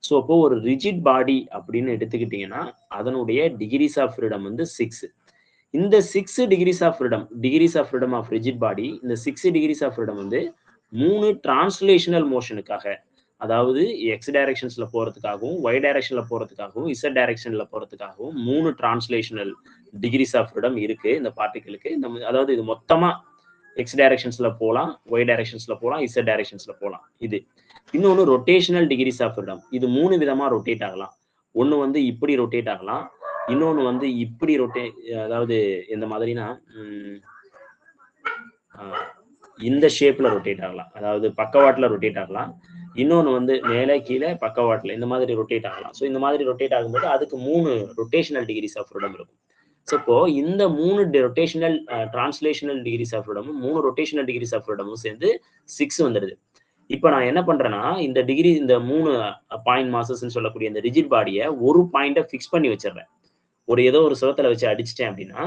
So அப்போ ஒரு ரிஜிட் பாடி அப்படின்னு எடுத்துக்கிட்டீங்கன்னா அதனுடைய டிகிரிஸ் ஆஃப் ஃப்ரீடம் வந்து 6. இந்த 6 degrees of freedom of rigid body, இந்த 6 டிகிரிஸ் ஆஃப் ஃப்ரீடம் வந்து 3 டிரான்ஸ்லேஷனல் மோஷனுக்காக, அதாவது எக்ஸ் டைரக்ஷன்ஸ்ல போறதுக்காகவும் y டைரக்ஷன்ல போறதுக்காகவும் z டைரக்ஷன்ல போறதுக்காகவும் 3 டிரான்ஸ்லேஷனல் டிகிரிஸ் ஆஃப் ஃப்ரீடம் இருக்கு இந்த பார்ட்டிகளுக்கு. அதாவது இது மொத்தமா எக்ஸ் டைரக்ஷன்ஸ்ல போகலாம், y டைரக்ஷன்ஸ்ல போகலாம், z டைரக்ஷன்ஸ்ல போகலாம். இது இன்னொன்னு ரொட்டேஷனல் டிகிரிஸ் ஆஃப் ஃப்ரீடம். இது 3 விதமா ரொட்டேட் ஆகலாம். ஒன்னு வந்து இப்படி ரொட்டேட் ஆகலாம், இன்னொன்னு வந்து இப்படி அதாவது எந்த மாதிரினா இந்த ஷேப்ல ரொட்டேட் ஆகலாம், அதாவது பக்கவாட்டுல ரொட்டேட் ஆகலாம். இன்னொன்னு வந்து மேலே கீழே பக்கவாட்டுல இந்த மாதிரி ரொட்டேட் ஆகலாம். ஸோ இந்த மாதிரி ரொட்டேட் ஆகும்போது அதுக்கு 3 ரொட்டேஷனல் டிகிரிஸ் ஆஃப் ஃப்ரீடம் இருக்கும். ஸோ இப்போ இந்த 3 ரொட்டேஷனல் டிரான்ஸ்லேஷனல் டிகிரிஸ் ஆஃப் ஃப்ரீடமும் 3 ரொட்டேஷனல் டிகிரிஸ் ஆஃப் ஃப்ரீடமும் சேர்ந்து 6 வந்துடுது. இப்ப நான் என்ன பண்றேன்னா இந்த டிகிரி இந்த 3 பாயிண்ட் மாசஸ்ன்னு சொல்லக்கூடிய இந்த ரிஜிட் பாடியை ஒரு பாயிண்ட ஃபிக்ஸ் பண்ணி வச்சிடுறேன். ஏதோ ஒரு சுவத்துல வச்சு அடிச்சிட்டேன் அப்படின்னா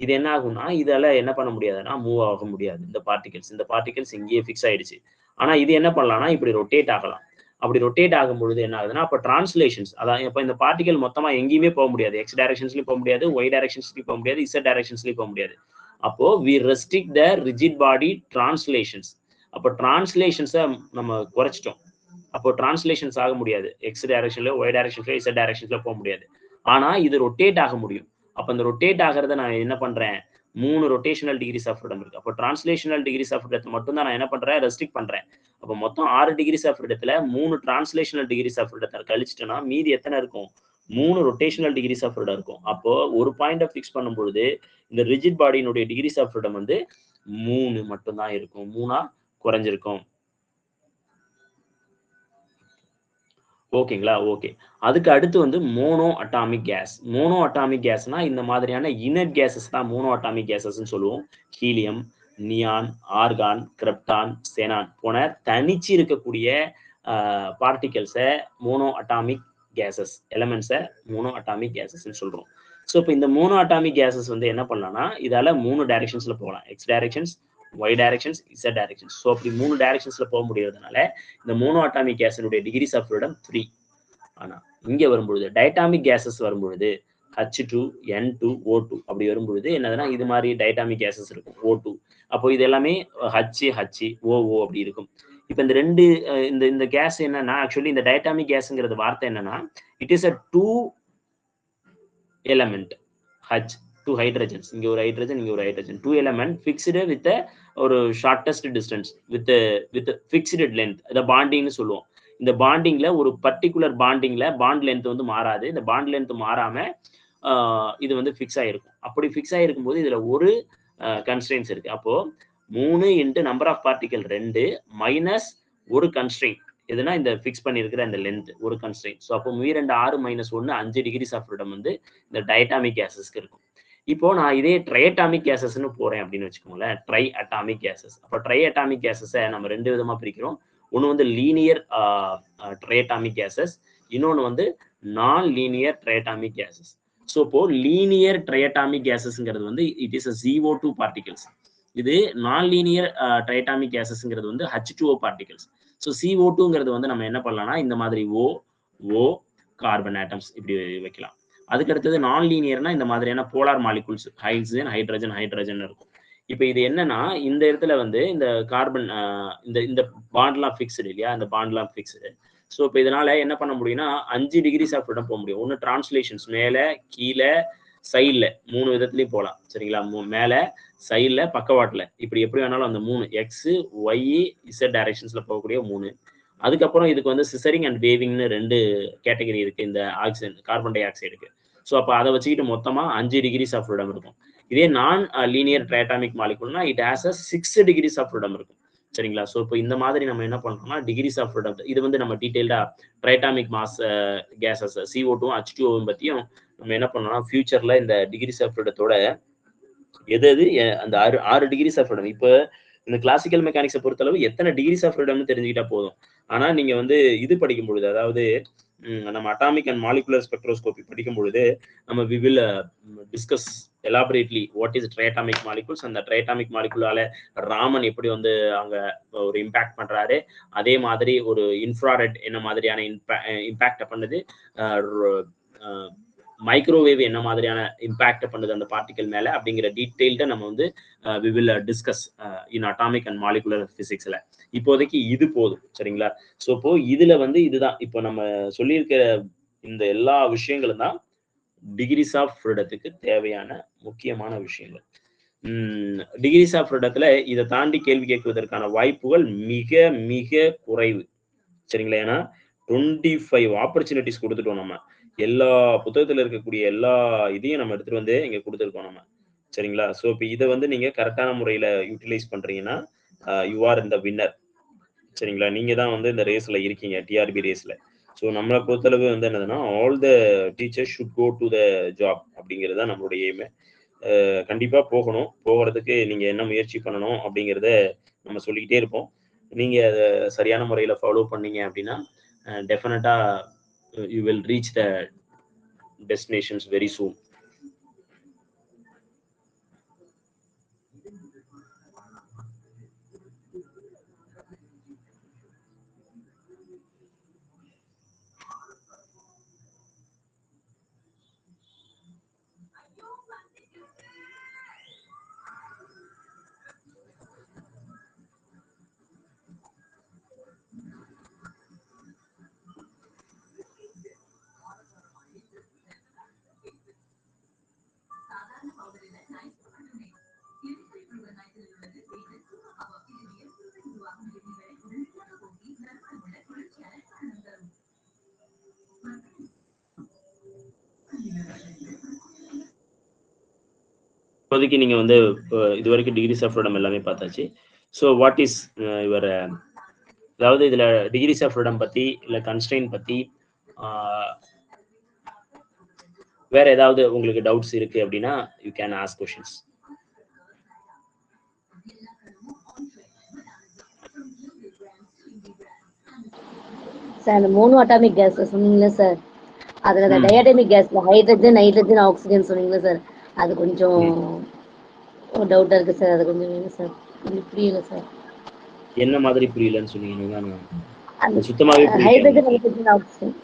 இது என்ன ஆகும்னா இதால என்ன பண்ண முடியாதுன்னா மூவ் ஆக முடியாது. இந்த பார்ட்டிகல்ஸ் இங்கேயே ஃபிக்ஸ் ஆயிடுச்சு. ஆனா இது என்ன பண்ணலாம்னா இப்படி ரொட்டேட் ஆகலாம். அப்படி ரொட்டேட் ஆகும்பொழுது என்ன ஆகுதுன்னா அப்ப டிரான்ஸ்லேஷன்ஸ் அதான் இப்ப இந்த பார்ட்டிகல் மொத்தமா எங்கேயுமே போக முடியாது. எக்ஸ் டைரக்ஷன்ஸ்லயும் போக முடியாது, ஒய் டைரக்ஷன்ஸ்லயும் போக முடியாது, இசட் டைரக்ஷன்ஸ்லயும் போக முடியாது. அப்போ we restrict the rigid body translations. அப்போ டிரான்ஸ்லேஷன்ஸை நம்ம குறைச்சிட்டோம். அப்போ டிரான்ஸ்லேஷன்ஸ் ஆக முடியாது. எக்ஸ் டைரக்ஷன்ல, ஒய் டைரக்ஷன்ல, இசட் டைரக்ஷன்ஸ்ல போக முடியாது. ஆனா இது ரொட்டேட் ஆக முடியும். அப்ப அந்த ரொட்டேட் ஆகிறத நான் என்ன பண்றேன், 3 ரொட்டேஷனல் டிகிரிஸ் ஆஃப் ஃப்ரீடம் இருக்கு. அப்போ டிரான்ஸ்லேஷனல் டிகிரிஸ் ஆஃப் ஃப்ரீடத்தை மட்டும் தான் நான் என்ன பண்றேன், ரெஸ்ட்ரிக்ட் பண்றேன். அப்போ மொத்தம் 6 டிகிரிஸ் ஆஃப் ஃப்ரீடத்துல 3 டிரான்ஸ்லேஷனல் டிகிரிஸ் ஆஃப் ஃப்ரீடத்தை கழிச்சிட்டோம்னா மீதி எத்தனை இருக்கும், 3 ரொட்டேஷனல் டிகிரிஸ் ஆஃப் ஃப்ரீடம் இருக்கும். அப்போ ஒரு பாயிண்ட ஃபிக்ஸ் பண்ணும்பொழுது இந்த ரிஜிட் பாடியினுடைய டிகிரிஸ் ஆஃப் ஃப்ரீடம் வந்து 3 மட்டும் தான் இருக்கும், 3ஆ குறைஞ்சிருக்கும். ஓகேங்களா? ஓகே. அதுக்கு அடுத்து வந்து monoatomic gas. Monoatomic கேஸ்னா இந்த மாதிரியான இனர்ட் கேசஸ் தான் மோனோ அட்டாமிக் கேசஸ்ன்னு சொல்லுவோம். Helium, neon, argon, krypton, xenon போன தனிச்சு இருக்கக்கூடிய பார்ட்டிகல்ஸை மோனோ அட்டாமிக் கேசஸ், எலமெண்ட்ஸை மோனோ அட்டாமிக் கேசஸ்ன்னு சொல்றோம். ஸோ இப்போ இந்த மோனோ அட்டாமிக் கேசஸ் வந்து என்ன பண்ணலாம்னா இதால 3 டைரக்ஷன்ஸ்ல போகலாம். X directions, Y directions, Z directions. So அப்படி 3 டைரக்ஷன்ஸ்ல போக முடியறதுனால இந்த மோனோ அட்டாமிக் கேஸினுடைய டிகிரிஸ் ஆஃப் ஃப்ரீடம் 3. ஆனா இங்க வரும்பொழுது டைட்டாமிக் கேசஸ் வரும்பொழுது H2, N2, O2 அப்படி வரும்பொழுது என்னதுன்னா இது மாதிரி டைட்டாமிக் கேசஸ் இருக்கும். O2 அப்போ இது எல்லாமே H, OO அப்படி இருக்கும். இப்ப இந்த ரெண்டு இந்த கேஸ் என்னன்னா ஆக்சுவலி இந்த டைட்டாமிக் கேஸ்ங்கிறது வார்த்தை என்னன்னா it is a 2 element H, 2 hydrogens. இங்க ஒரு ஹைட்ரஜன், இங்க ஒரு ஹைட்ரஜன், 2 element fixed with ஒரு shortest distance with fixed length. இத பாண்டிங்னு சொல்லுவோம். இந்த பாண்டிங்ல ஒரு பர்டிகுலர் பாண்டிங்ல பாண்ட் லென்த் வந்து மாறாது. இந்த பாண்ட் லென்த் மாறாம இது வந்து ஃபிக்ஸ் ஆயிருக்கும். அப்படி ஃபிக்ஸ் ஆயிருக்கும் போது இதுல ஒரு கன்ஸ்ட்ரெயின்ஸ் இருக்கு. அப்போ 3 × நம்பர் ஆஃப் பார்ட்டிகல் 2 மைனஸ் ஒரு கன்ஸ்ட்ரெயின்ட் எதுனா இந்த ஃபிக்ஸ் பண்ணியிருக்கிற இந்த லென்த் ஒரு கன்ஸ்ட்ரெயின்ட். ஸோ அப்போ 6 − 1 5 டிகிரிஸ் ஆஃப் ஃப்ரீடம் வந்து இந்த டைட்டாமிக் கேசஸ்க்கு இருக்கும். இப்போ நான் இதே ட்ரைஅட்டாமிக் கேசஸ்ன்னு போறேன் அப்படின்னு வச்சுக்கோங்களேன். Try atomic cases. அப்போ ட்ரை அட்டாமிக் கேசஸை நம்ம 2 விதமா பிரிக்கிறோம். ஒன்று வந்து லீனியர் ட்ரைஅட்டாமிக் கேசஸ், இன்னொன்று வந்து நான் லீனியர் ட்ரைஅட்டாமிக் கேசஸ். ஸோ இப்போ லீனியர் ட்ரைஅட்டாமிக் கேசஸ்ங்கிறது வந்து இட் இஸ் CO2 பார்ட்டிகல்ஸ். இது நான் லீனியர் ட்ரைஅட்டாமிக் கேசஸ்ங்கிறது வந்து H2O பார்ட்டிகல்ஸ். ஸோ CO2ங்கிறது வந்து நம்ம என்ன பண்ணலாம்னா இந்த மாதிரி O கார்பன் ஆட்டம்ஸ் இப்படி வைக்கலாம். அதுக்கு அடுத்தது நான் லீனியர்னா இந்த மாதிரியான polar molecules hydrogen hydrogen hydrogen இருக்கும். இப்போ இது என்னன்னா இந்த இடத்துல வந்து இந்த கார்பன் இந்த பாண்ட்லாம் ஃபிக்ஸ்டு இல்லையா, இந்த பாண்ட்லாம் ஃபிக்ஸ்டு. ஸோ இப்போ இதனால என்ன பண்ண முடியும்னா 5 டிகிரிஸ் ஆஃப் ஃப்ரீடம் போக முடியும். ஒன்று டிரான்ஸ்லேஷன்ஸ் மேலே கீழே சைடில் 3 விதத்துலையும் போகலாம். சரிங்களா? மேலே சைடில் பக்கவாட்டில் இப்படி எப்படி வேணாலும் அந்த 3 எக்ஸ், ஒய், இசட் டைரக்ஷன்ஸ்ல போகக்கூடிய 3. அதுக்கப்புறம் இதுக்கு வந்து சிசரிங் அண்ட் வேவிங்னு 2 கேட்டகரி இருக்கு இந்த ஆக்சிஜன் கார்பன் டை ஆக்சைடுக்கு. ஸோ அப்போ அதை வச்சுக்கிட்டு மொத்தமா 5 டிகிரிஸ் ஆஃப் ஃப்ரீடம் இருக்கும். இதே நான் லீனியர் ட்ரைஅட்டாமிக் மாலிகூல்னா it has 6 degrees of freedom இருக்கும். சரிங்களா? ஸோ இப்போ இந்த மாதிரி நம்ம என்ன பண்றோம்னா டிகிரிஸ் ஆஃப் ஃப்ரீடம் இது வந்து நம்ம டீடைல்டா ட்ரைஅட்டாமிக் மாஸ் கேசஸ் CO2 H2O பத்தியும் நம்ம என்ன பண்ணோம்னா ஃபியூச்சர்ல இந்த டிகிரிஸ் ஆஃப் ஃப்ரீடத்தோட எது அந்த 6 டிகிரிஸ் ஆஃப் ஃப்ரீடம். இப்போ இந்த கிளாசிக்கல் மெக்கானிக்ஸை பொறுத்தளவு எத்தனை டிகிரிஸ் ஆஃப் ஃப்ரீடம்னு தெரிஞ்சுக்கிட்டா போதும். ஆனா நீங்க வந்து இது படிக்கும் பொழுது அதாவது நம்ம அட்டாமிக் அண்ட் மாலிகுலர் ஸ்பெக்ட்ரோஸ்கோபி படிக்கும் பொழுது நம்ம we will discuss elaborately what is triatomic molecules. அந்த ட்ரைஅட்டாமிக் மாலிகுலால ராமன் எப்படி வந்து அங்க ஒரு இம்பாக்ட் பண்றாரு, அதே மாதிரி ஒரு இன்ஃப்ராரெட் என்ன மாதிரியான இம்பாக்ட் பண்ணுது, மைக்ரோவேவ் என்ன மாதிரியான இம்பாக்ட் பண்ணுது அந்த பார்ட்டிகல் மேல அப்படிங்கிற டீடைல்ட நம்ம வந்து we will discuss in atomic and molecular physicsல. இப்போதைக்கு இது போதும். சரிங்களா? ஸோ இப்போ இதுல வந்து இதுதான் இப்போ நம்ம சொல்லியிருக்கிற இந்த எல்லா விஷயங்களும் தான் டிகிரிஸ் ஆஃப் ஃப்ரீடத்துக்கு தேவையான முக்கியமான விஷயங்கள். டிகிரிஸ் ஆஃப் ஃப்ரீடத்துல இதை தாண்டி கேள்வி கேட்குவதற்கான வாய்ப்புகள் மிக மிக குறைவு. சரிங்களா? ஏன்னா 25 ஆப்பர்ச்சுனிட்டிஸ் கொடுத்துட்டோம் நம்ம. எல்லா புத்தகத்துல இருக்கக்கூடிய எல்லா இதையும் நம்ம எடுத்துட்டு வந்து இங்க கொடுத்துருக்கோம் நம்ம. சரிங்களா? ஸோ இப்போ இதை வந்து நீங்க கரெக்டான முறையில யூட்டிலைஸ் பண்றீங்கன்னா யூ ஆர் இந்த வின்னர். சரிங்களா? நீங்க தான் வந்து இந்த ரேஸ்ல இருக்கீங்க, டிஆர்பி ரேஸ்ல. ஸோ நம்மளை பொறுத்தளவு வந்து என்னதுன்னா all the teachers should go to the job அப்படிங்கிறது தான் நம்மளுடைய எய்மு. கண்டிப்பா போகணும். போகிறதுக்கு நீங்க என்ன முயற்சி பண்ணணும் அப்படிங்கிறத நம்ம சொல்லிக்கிட்டே இருப்போம். நீங்க அதை சரியான முறையில ஃபாலோ பண்ணீங்க அப்படின்னா டெஃபினட்டா you will reach the destinations very soon. இப்போதைக்கு நீங்க வந்து இது வரைக்கும் டிகிரிஸ் ஆஃப் ஃப்ரீடம் எல்லாமே பார்த்தாச்சு. ஸோ வாட் இஸ் யுவர், அதாவது இதுல டிகிரிஸ் ஆஃப் ஃப்ரீடம் பத்தி இல்ல கன்ஸ்ட்ரெயின் பத்தி வேற ஏதாவது உங்களுக்கு டவுட்ஸ் இருக்கு அப்படின்னா you can ask questions. Sir அந்த மோனோ அட்டாமிக் கேஸ் சொன்னீங்களா சார், அதுல அந்த டயட்டமிக் கேஸ்ல ஹைட்ரஜன் நைட்ரஜன் ஆக்சிஜன் சொன்னீங்களா சார், அது கொஞ்சம் டவுட்டா இருக்கு சார், அது கொஞ்சம் வேணும் சார், கொஞ்சம் புரியல சார். என்ன மாதிரி புரியலன்னு சொன்னீங்கன்னா நான் சுத்தமாவே ஹைட்ரஜன் நைட்ரஜன் ஆக்சிஜன்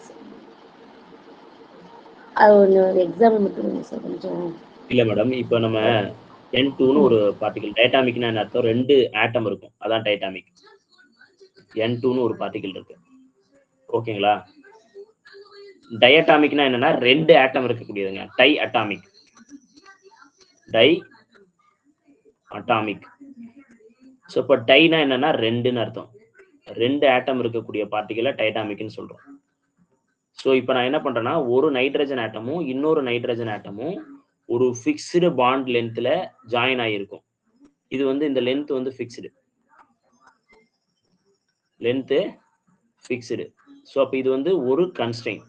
அது ஒரு எக்ஸாம்பிள் மட்டும் சார் கொஞ்சம். இல்ல மேடம், இப்போ நம்ம N2ன்னு ஒரு பார்ட்டிகல், டயட்டாமிக்னா என்ன அர்த்தம், 2 ஆட்டம் இருக்கும், அதான் டயட்டாமிக். N2ன்னு ஒரு பார்ட்டிகல் இருக்கு, ஓகேங்களா. டயட்டாமிக்னா என்னன்னா 2 ஆட்டம் இருக்கக்கூடியதுங்க, diatomic. Diatomic. So இப்போ டைனா என்னன்னா 2ன்னு அர்த்தம், 2 ஆட்டம் இருக்கக்கூடிய பார்ட்டிகலை டைட்டாமிக்னு சொல்றோம். ஸோ இப்போ நான் என்ன பண்றேன்னா, ஒரு நைட்ரஜன் ஆட்டமும் இன்னொரு நைட்ரஜன் ஆட்டமும் ஒரு ஃபிக்ஸ்டு பாண்ட் லென்த்ல ஜாயின் ஆகிருக்கும். இது வந்து இந்த லென்த் வந்து ஃபிக்ஸ்டு, லென்த்து ஃபிக்ஸ்டு. ஸோ அப்போ இது வந்து ஒரு கன்ஸ்ட்ரெயின்,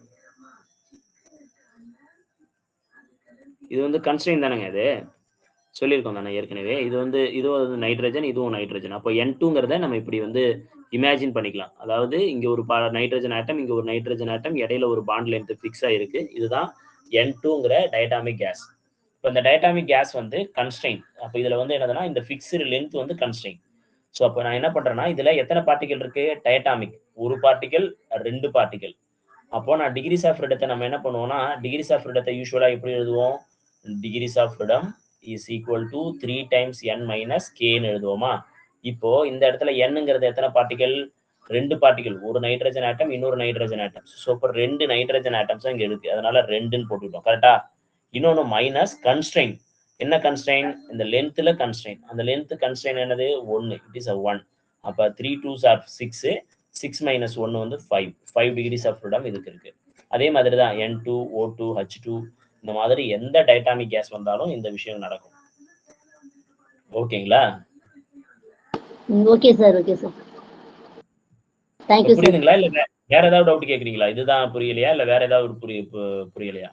இது வந்து கன்ஸ்ட்ரெயின் தானேங்க, இது சொல்லியிருக்கோம் தானே ஏற்கனவே. இது வந்து நைட்ரஜன், இதுவும் நைட்ரஜன். அப்போ N2ங்கிறத நம்ம இப்படி வந்து இமேஜின் பண்ணிக்கலாம். அதாவது இங்க ஒரு நைட்ரஜன் ஆட்டம், இங்க ஒரு நைட்ரஜன் ஆட்டம், இடையில ஒரு பாண்ட் லென்த் ஃபிக்ஸ் ஆயிருக்கு. இதுதான் N2ங்கிற டயட்டாமிக் கேஸ். இப்போ இந்த டயட்டாமிக் கேஸ் வந்து கன்ஸ்ட்ரெயின். அப்போ இதுல வந்து என்னதுன்னா இந்த ஃபிக்ஸ்டு லென்த் வந்து கன்ஸ்ட்ரெயின். ஸோ அப்போ நான் என்ன பண்றேன்னா, இதுல எத்தனை பார்ட்டிகல் இருக்கு, டயட்டாமிக் ஒரு பார்ட்டிகல் 2 பார்ட்டிகல். அப்போ நான் டிகிரிஸ் ஆஃப் ஃப்ரீடத்தை நம்ம என்ன பண்ணுவோம்னா, டிகிரிஸ் ஆஃப் ஃப்ரீடத்தை யூஸ்வலா எப்படி எழுதுவோம், degrees of freedom is equal to 3 times n minus கேன்னு எழுதுவோமா. இப்போ இந்த இடத்துல nங்கிறது எத்தனை பார்ட்டிகல், 2 பார்ட்டிகல், ஒரு நைட்ரஜன் ஆட்டம் இன்னொரு நைட்ரஜன் ஆட்டம். ஸோ இப்போ 2 நைட்ரஜன் ஆட்டம்ஸ் இங்க இருக்கு, அதனால 2ன்னு போட்டுட்டோம், கரெக்டா. இன்னொன்னு மைனஸ் கன்ஸ்ட்ரெயின். என்ன கன்ஸ்ட்ரெயின், இந்த லென்த்ல கன்ஸ்ட்ரெயின். அந்த லென்த் கன்ஸ்ட்ரெயின் என்னது 1, இட் இஸ் 1. அப்ப 3 2s are 6, 6 minus 1 வந்து 5 டிகிரிஸ் ஆஃப் ஃப்ரீடம் இதுக்கு இருக்கு. அதே மாதிரி தான் N2 O2 H2 இந்த மாதிரி எந்த டைட்டாமிக் கேஸ் வந்தாலும் இந்த விஷயம் நடக்கும். ஓகேங்களா? Okay sir, okay sir, thank you sir. புரியுதுங்களா, இல்ல வேற ஏதாவது டவுட் கேக்குறீங்களா, இதுதான் புரியலையா இல்ல வேற ஏதாவது புரியலையா?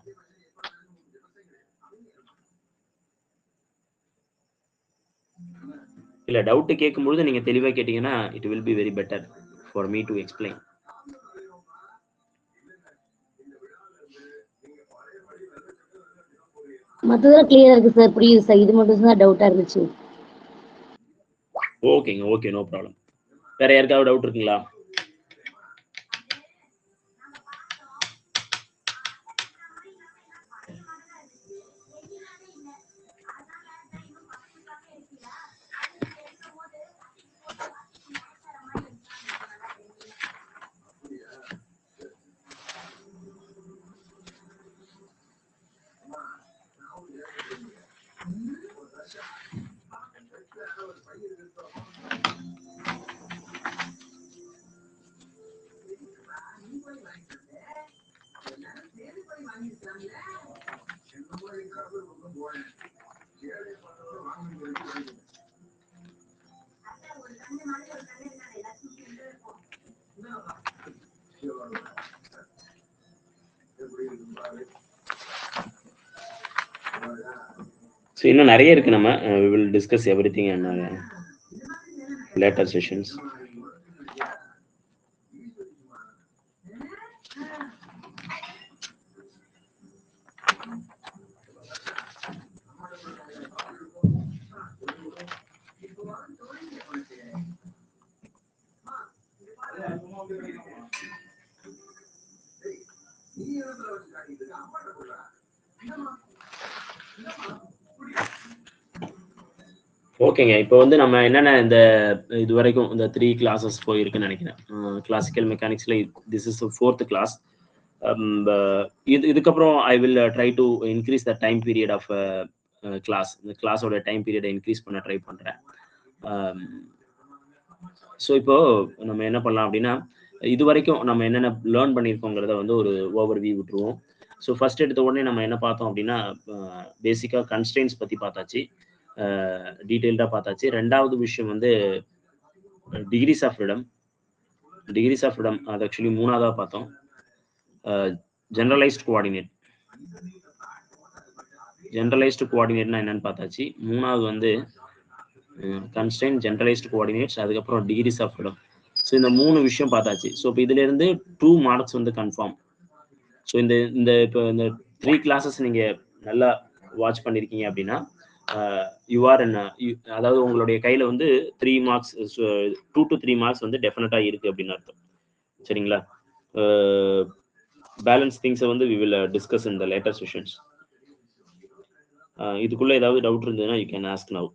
இல்ல டவுட் கேட்கும்போது நீங்க தெளிவா கேட்டீங்கன்னா it will be very better for me to explain. மத்ததெல்லாம் கிளியரா இருக்கு சார், புரியுது சார், இது மட்டும் தான் டவுட்டா இருந்துச்சு. ஓகேங்க, ஓகே, நோ ப்ராப்ளம். வேற யாருக்காவது டவுட் இருக்குங்களா? இன்னும் நிறைய இருக்கு, நம்ம we will discuss everything in later sessions. ஓகேங்க. இப்போ வந்து நம்ம என்னென்ன இந்த இதுவரைக்கும் இந்த 3 கிளாஸஸ் போயிருக்குன்னு நினைக்கிறேன். கிளாசிக்கல் மெக்கானிக்ஸ்ல திஸ் இஸ் 4th கிளாஸ். இதுக்கப்புறம் I will try to increase the time period of class. இந்த கிளாஸோட டைம் பீரியட இன்க்ரீஸ் பண்ண ட்ரை பண்றேன். ஸோ இப்போ நம்ம என்ன பண்ணலாம் அப்படின்னா, இதுவரைக்கும் நம்ம என்னென்ன லேர்ன் பண்ணியிருக்கோங்கிறத வந்து ஒரு ஓவர் வியூ விட்டுருவோம். ஸோ ஃபர்ஸ்ட் எடுத்த உடனே நம்ம என்ன பார்த்தோம் அப்படின்னா, பேசிக்கா கன்ஸ்ட்ரெயின்ஸ் பத்தி பார்த்தாச்சு. டீட்டெயில்டா பார்த்தாச்சு. 2வது விஷயம் வந்து degrees of freedom. Degrees of freedom அது ஆக்சுவலி 3வதா பார்த்தோம். Generalised coordinate. ஜெனரலைஸ்டு கோஆர்டினேட்னா என்னன்னு பார்த்தாச்சு. 3வது வந்து கன்ஸ்ட்ரெயின்ட், ஜெனரலைஸ்டு கோஆர்டினேட்ஸ், அதுக்கப்புறம் டிகிரீஸ் ஆஃப் ஃப்ரீடம். ஸோ இந்த 3 விஷயம் பார்த்தாச்சு. ஸோ இப்போ இதுல இருந்து 2 மார்க்ஸ் வந்து கன்ஃபார்ம். ஸோ இந்த இப்போ இந்த 3 கிளாஸஸ் நீங்க நல்லா வாட்ச் பண்ணிருக்கீங்க அப்படின்னா, யூ ஆர் இன், அதாவது உங்களுடைய கையில வந்து 3 மார்க்ஸ், 2 to 3 மார்க்ஸ் வந்து டெஃபினட்டா இருக்கு அப்படின்னு அர்த்தம். சரிங்களா? பேலன்ஸ் திங்ஸை வந்து we will discuss in the later sessions. இதுக்குள்ள ஏதாவது டவுட் இருந்ததுன்னா யூ கேன் ஆஸ்க் நவ்.